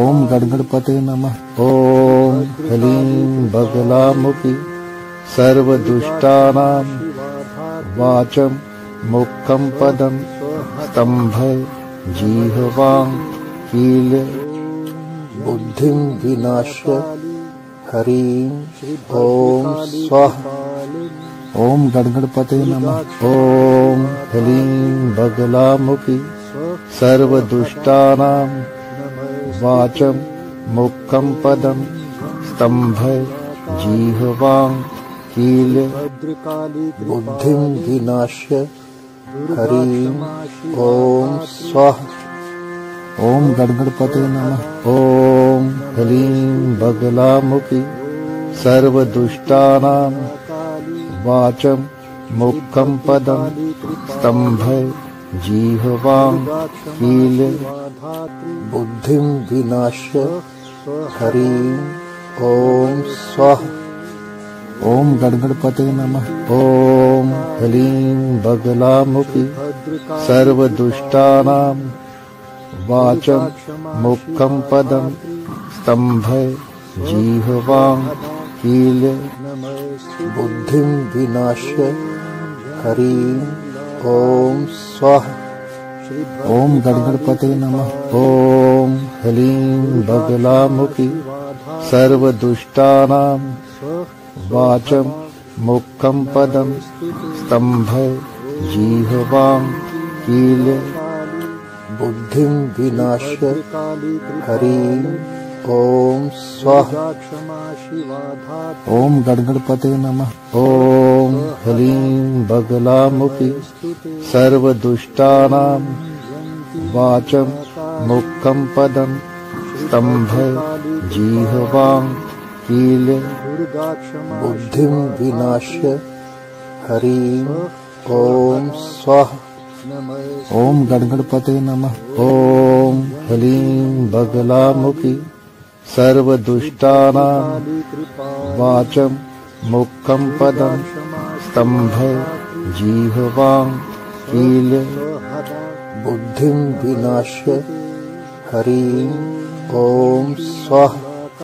ॐ गणगणपते नमः। ॐ ह्लीं बगलामुखी सर्वदुष्टानां वाचं मुखं पदं स्तम्भः जिह्वां कीलं बुद्धिं विनाश्य हरिं ॐ स्वाहा। ॐ गणगणपते नमः। ॐ ह्लीं बगलामुखी सर्वदुष्टानां वाचं मुखं पदं स्तम्भः जिह्वां कीलं बुद्धिं विनाश्य हरिं ॐ स्वाहा। ॐ गणगणपते नमः। ॐ ह्लीं बगलामुखी सर्वदुष्टानां वाचं मुखं पदं स्तम्भः जिह्वां कीलं बुद्धिं विनाश्य हरिं ॐ स्वाहा। ॐ गणगणपते नमः। ॐ ह्लीं बगलामुखी सर्वदुष्टानां वाचं मुखं पदं स्तम्भः जिह्वां कीलं बुद्धिं विनाश्य हरिं ॐ स्वाहा। ॐ गणगणपते नमः। ॐ ह्लीं बगलामुखी सर्वदुष्टानां वाचं मुखं पदं स्तम्भः जिह्वां कीलं बुद्धिं विनाश्य हरिं ॐ स्वाहा। ॐ गणगणपते नमः। ॐ ह्लीं बगलामुखी सर्वदुष्टानां वाचं मुखं पदं स्तम्भः जिह्वां कीलं बुद्धिं विनाश्य हरिं ॐ स्वाहा। ॐ गणगणपते नमः। ॐ ह्लीं बगलामुखी सर्वदुष्टानां वाचं मुखं पदं स्तम्भः जिह्वां कीलं बुद्धिं विनाश्य हरिं ॐ स्वाहा।